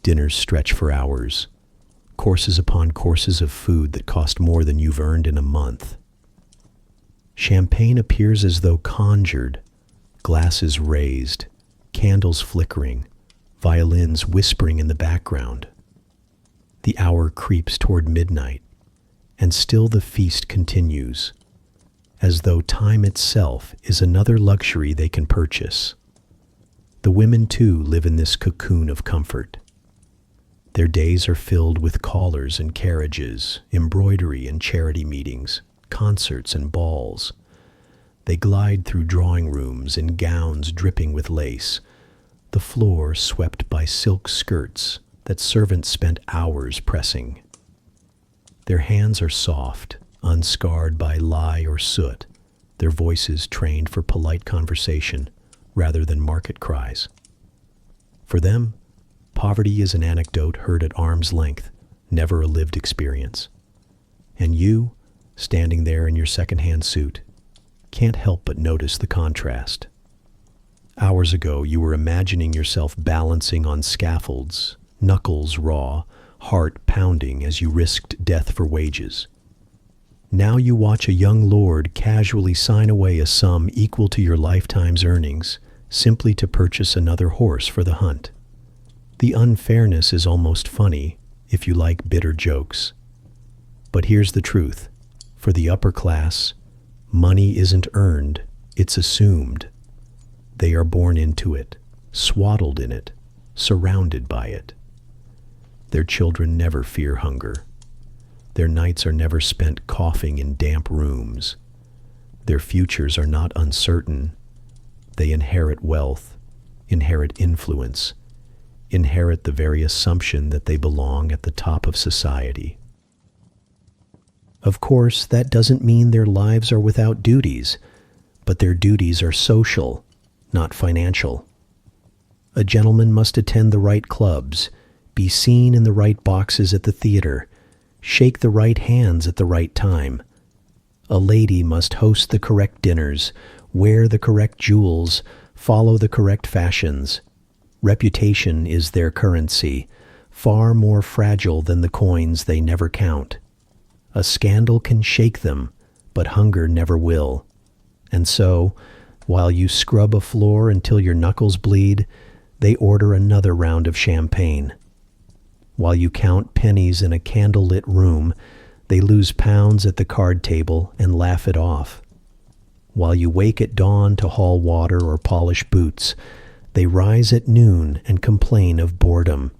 Dinners stretch for hours, courses upon courses of food that cost more than you've earned in a month. Champagne appears as though conjured, glasses raised, candles flickering, violins whispering in the background. The hour creeps toward midnight, and still the feast continues, as though time itself is another luxury they can purchase. The women, too, live in this cocoon of comfort. Their days are filled with callers and carriages, embroidery and charity meetings, concerts and balls. They glide through drawing rooms in gowns dripping with lace, the floor swept by silk skirts that servants spent hours pressing. Their hands are soft, unscarred by lye or soot, their voices trained for polite conversation rather than market cries. For them, poverty is an anecdote heard at arm's length, never a lived experience. And you, standing there in your second-hand suit, can't help but notice the contrast. Hours ago, you were imagining yourself balancing on scaffolds, knuckles raw, heart pounding as you risked death for wages. Now you watch a young lord casually sign away a sum equal to your lifetime's earnings simply to purchase another horse for the hunt. The unfairness is almost funny if you like bitter jokes. But here's the truth. For the upper class, money isn't earned, it's assumed. They are born into it, swaddled in it, surrounded by it. Their children never fear hunger. Their nights are never spent coughing in damp rooms. Their futures are not uncertain. They inherit wealth, inherit influence, inherit the very assumption that they belong at the top of society. Of course, that doesn't mean their lives are without duties, but their duties are social, not financial. A gentleman must attend the right clubs, be seen in the right boxes at the theater, shake the right hands at the right time. A lady must host the correct dinners, wear the correct jewels, follow the correct fashions. Reputation is their currency, far more fragile than the coins they never count. A scandal can shake them, but hunger never will. And so, while you scrub a floor until your knuckles bleed, they order another round of champagne. While you count pennies in a candlelit room, they lose pounds at the card table and laugh it off. While you wake at dawn to haul water or polish boots, they rise at noon and complain of boredom.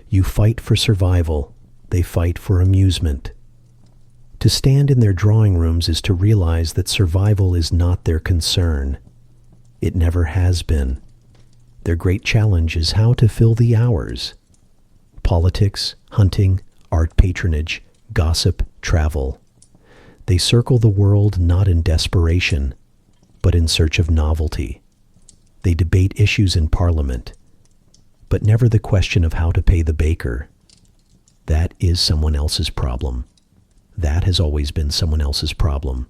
You fight for survival, they fight for amusement. To stand in their drawing rooms is to realize that survival is not their concern. It never has been. Their great challenge is how to fill the hours. Politics, hunting, art patronage, gossip, travel. They circle the world not in desperation, but in search of novelty. They debate issues in Parliament, but never the question of how to pay the baker. That is someone else's problem. That has always been someone else's problem.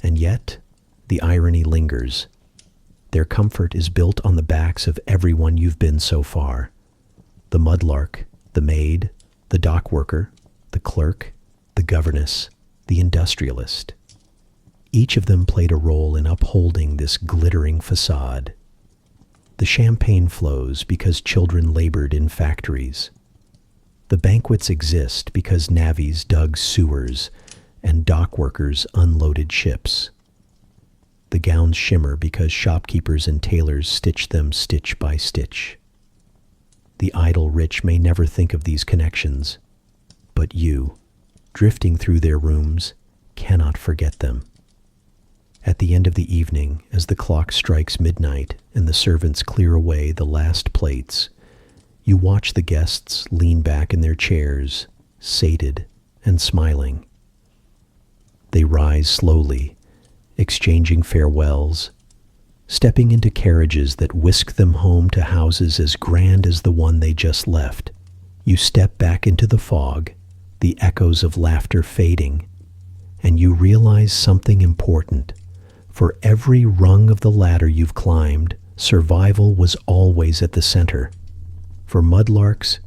And yet, the irony lingers. Their comfort is built on the backs of everyone you've been so far. The mudlark, the maid, the dock worker, the clerk, the governess, the industrialist. Each of them played a role in upholding this glittering facade. The champagne flows because children labored in factories. The banquets exist because navvies dug sewers and dock workers unloaded ships. The gowns shimmer because shopkeepers and tailors stitch them stitch by stitch. The idle rich may never think of these connections, but you, drifting through their rooms, cannot forget them. At the end of the evening, as the clock strikes midnight and the servants clear away the last plates, you watch the guests lean back in their chairs, sated and smiling. They rise slowly, exchanging farewells, stepping into carriages that whisk them home to houses as grand as the one they just left. You step back into the fog, the echoes of laughter fading, and you realize something important. For every rung of the ladder you've climbed, survival was always at the center. For mudlarks,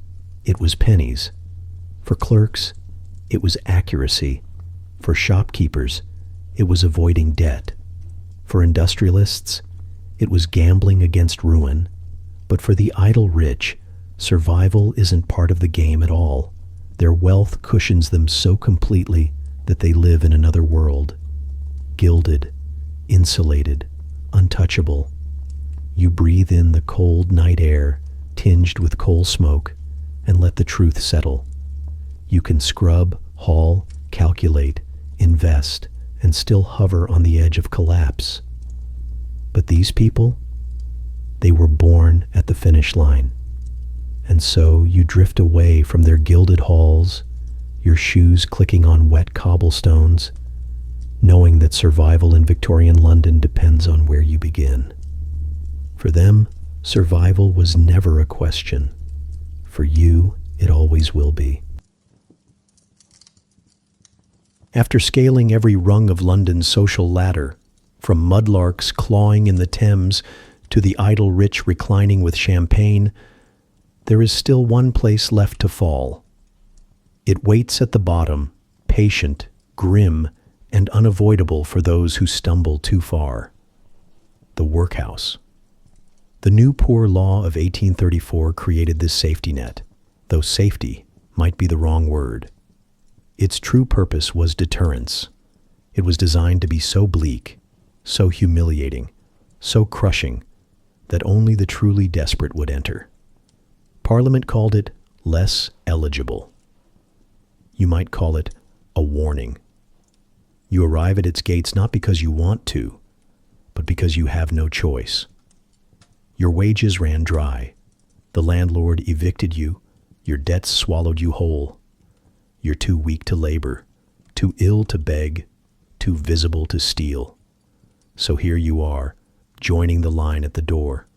it was pennies. For clerks, it was accuracy. For shopkeepers, it was avoiding debt. For industrialists, it was gambling against ruin. But for the idle rich, survival isn't part of the game at all. Their wealth cushions them so completely that they live in another world. Gilded, insulated, untouchable. You breathe in the cold night air, tinged with coal smoke, and let the truth settle. You can scrub, haul, calculate, invest, and still hover on the edge of collapse. But these people, they were born at the finish line. And so you drift away from their gilded halls, your shoes clicking on wet cobblestones, knowing that survival in Victorian London depends on where you begin. For them, survival was never a question. For you, it always will be. After scaling every rung of London's social ladder, from mudlarks clawing in the Thames to the idle rich reclining with champagne, there is still one place left to fall. It waits at the bottom, patient, grim, and unavoidable for those who stumble too far. The workhouse. The new Poor Law of 1834 created this safety net, though safety might be the wrong word. Its true purpose was deterrence. It was designed to be so bleak, so humiliating, so crushing, that only the truly desperate would enter. Parliament called it less eligible. You might call it a warning. You arrive at its gates not because you want to, but because you have no choice. Your wages ran dry. The landlord evicted you. Your debts swallowed you whole. You're too weak to labor, too ill to beg, too visible to steal. So here you are, joining the line at the door,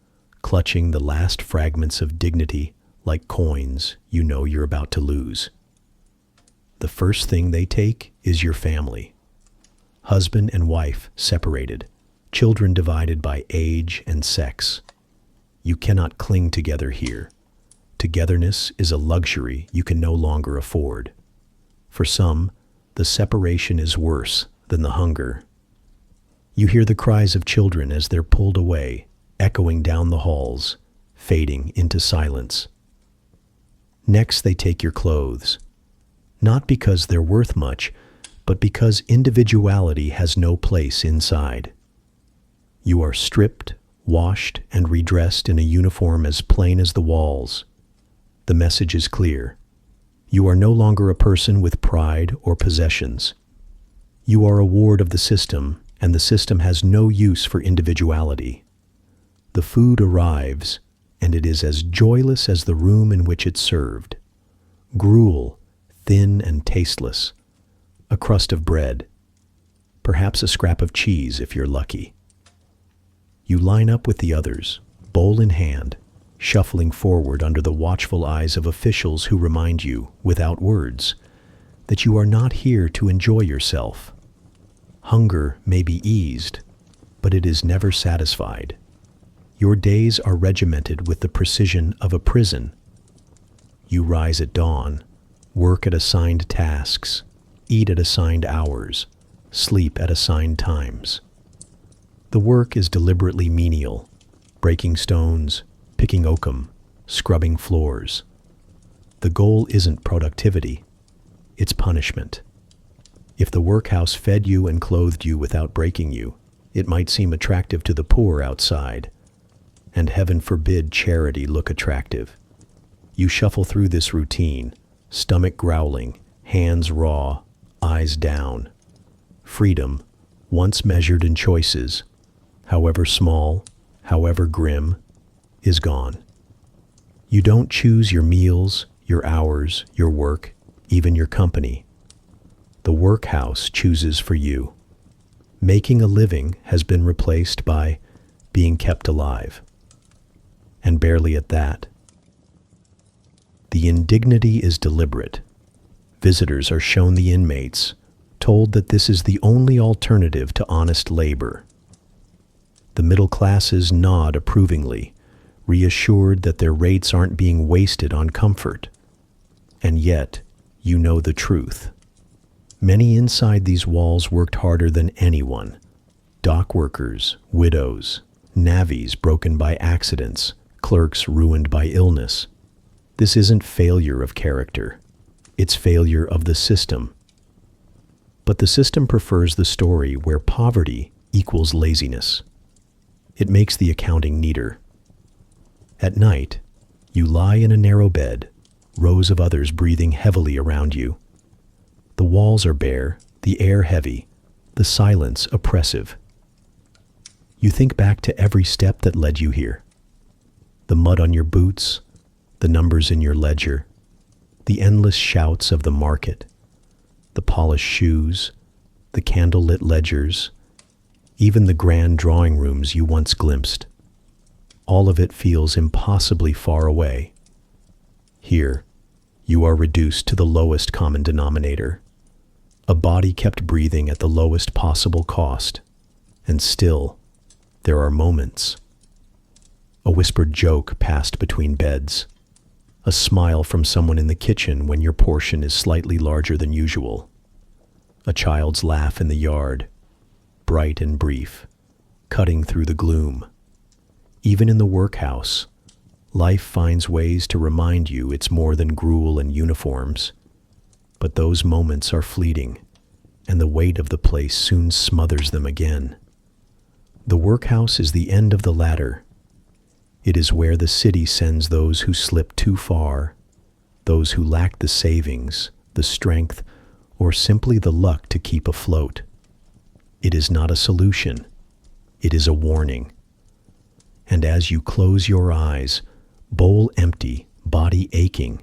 clutching the last fragments of dignity like coins you know you're about to lose. The first thing they take is your family. Husband and wife separated, children divided by age and sex. You cannot cling together here. Togetherness is a luxury you can no longer afford. For some, the separation is worse than the hunger. You hear the cries of children as they're pulled away, echoing down the halls, fading into silence. Next, they take your clothes, not because they're worth much, but because individuality has no place inside. You are stripped, washed, and redressed in a uniform as plain as the walls. The message is clear. You are no longer a person with pride or possessions. You are a ward of the system, and the system has no use for individuality. The food arrives, and it is as joyless as the room in which it's served. Gruel, thin and tasteless. A crust of bread. Perhaps a scrap of cheese if you're lucky. You line up with the others, bowl in hand, shuffling forward under the watchful eyes of officials who remind you, without words, that you are not here to enjoy yourself. Hunger may be eased, but it is never satisfied. Your days are regimented with the precision of a prison. You rise at dawn, work at assigned tasks, eat at assigned hours, sleep at assigned times. The work is deliberately menial, breaking stones, picking oakum, scrubbing floors. The goal isn't productivity, it's punishment. If the workhouse fed you and clothed you without breaking you, it might seem attractive to the poor outside, and heaven forbid charity look attractive. You shuffle through this routine, stomach growling, hands raw, eyes down. Freedom, once measured in choices, however small, however grim, is gone. You don't choose your meals, your hours, your work, even your company. The workhouse chooses for you. Making a living has been replaced by being kept alive. And barely at that. The indignity is deliberate. Visitors are shown the inmates, told that this is the only alternative to honest labor. The middle classes nod approvingly, reassured that their rates aren't being wasted on comfort. And yet, you know the truth. Many inside these walls worked harder than anyone. Dock workers, widows, navvies broken by accidents, clerks ruined by illness. This isn't failure of character. It's failure of the system. But the system prefers the story where poverty equals laziness. It makes the accounting neater. At night, you lie in a narrow bed, rows of others breathing heavily around you. The walls are bare, the air heavy, the silence oppressive. You think back to every step that led you here. The mud on your boots, the numbers in your ledger, the endless shouts of the market, the polished shoes, the candlelit ledgers, even the grand drawing rooms you once glimpsed. All of it feels impossibly far away. Here, you are reduced to the lowest common denominator. A body kept breathing at the lowest possible cost. And still, there are moments. A whispered joke passed between beds. A smile from someone in the kitchen when your portion is slightly larger than usual. A child's laugh in the yard, bright and brief, cutting through the gloom. Even in the workhouse, life finds ways to remind you it's more than gruel and uniforms. But those moments are fleeting, and the weight of the place soon smothers them again. The workhouse is the end of the ladder. It is where the city sends those who slip too far, those who lack the savings, the strength, or simply the luck to keep afloat. It is not a solution. It is a warning. And as you close your eyes, bowl empty, body aching,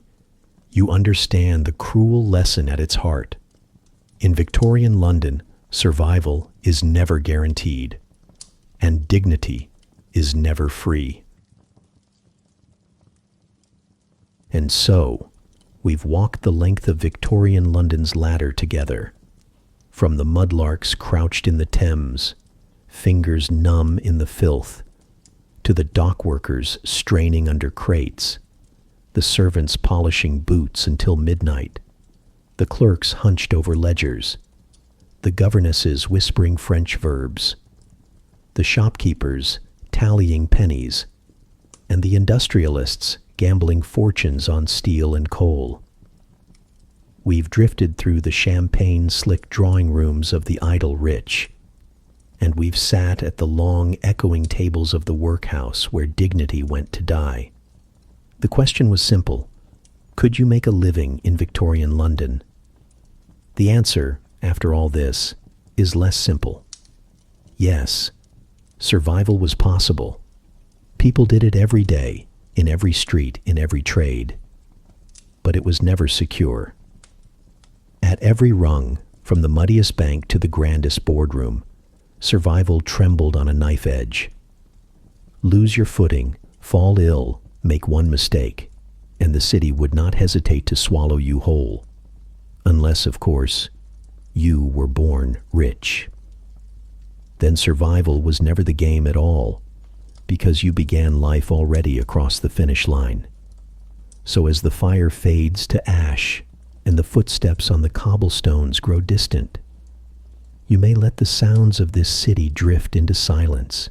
you understand the cruel lesson at its heart. In Victorian London, survival is never guaranteed, and dignity is never free. And so, we've walked the length of Victorian London's ladder together, from the mudlarks crouched in the Thames, fingers numb in the filth, to the dock workers straining under crates, the servants polishing boots until midnight, the clerks hunched over ledgers, the governesses whispering French verbs, the shopkeepers tallying pennies, and the industrialists gambling fortunes on steel and coal. We've drifted through the champagne-slick drawing rooms of the idle rich, and we've sat at the long, echoing tables of the workhouse where dignity went to die. The question was simple. Could you make a living in Victorian London? The answer, after all this, is less simple. Yes, survival was possible. People did it every day, in every street, in every trade. But it was never secure. At every rung, from the muddiest bank to the grandest boardroom, survival trembled on a knife edge. Lose your footing, fall ill, make one mistake, and the city would not hesitate to swallow you whole. Unless, of course, you were born rich. Then survival was never the game at all, because you began life already across the finish line. So as the fire fades to ash and the footsteps on the cobblestones grow distant, you may let the sounds of this city drift into silence.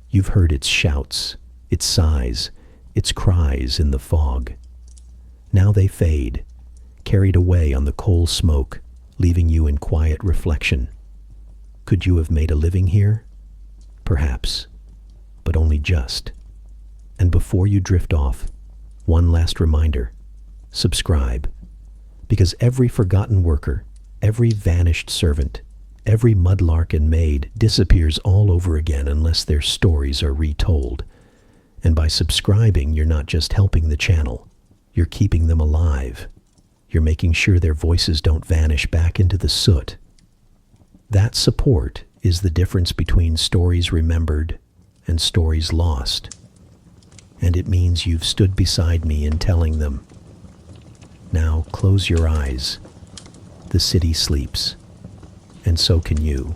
You've heard its shouts, its sighs, its cries in the fog. Now they fade, carried away on the coal smoke, leaving you in quiet reflection. Could you have made a living here? Perhaps, but only just. And before you drift off, one last reminder: subscribe. Because every forgotten worker, every vanished servant, every mudlark and maid disappears all over again unless their stories are retold. And by subscribing, you're not just helping the channel, you're keeping them alive. You're making sure their voices don't vanish back into the soot. That support is the difference between stories remembered and stories lost. And it means you've stood beside me in telling them. Now close your eyes. The city sleeps, and so can you.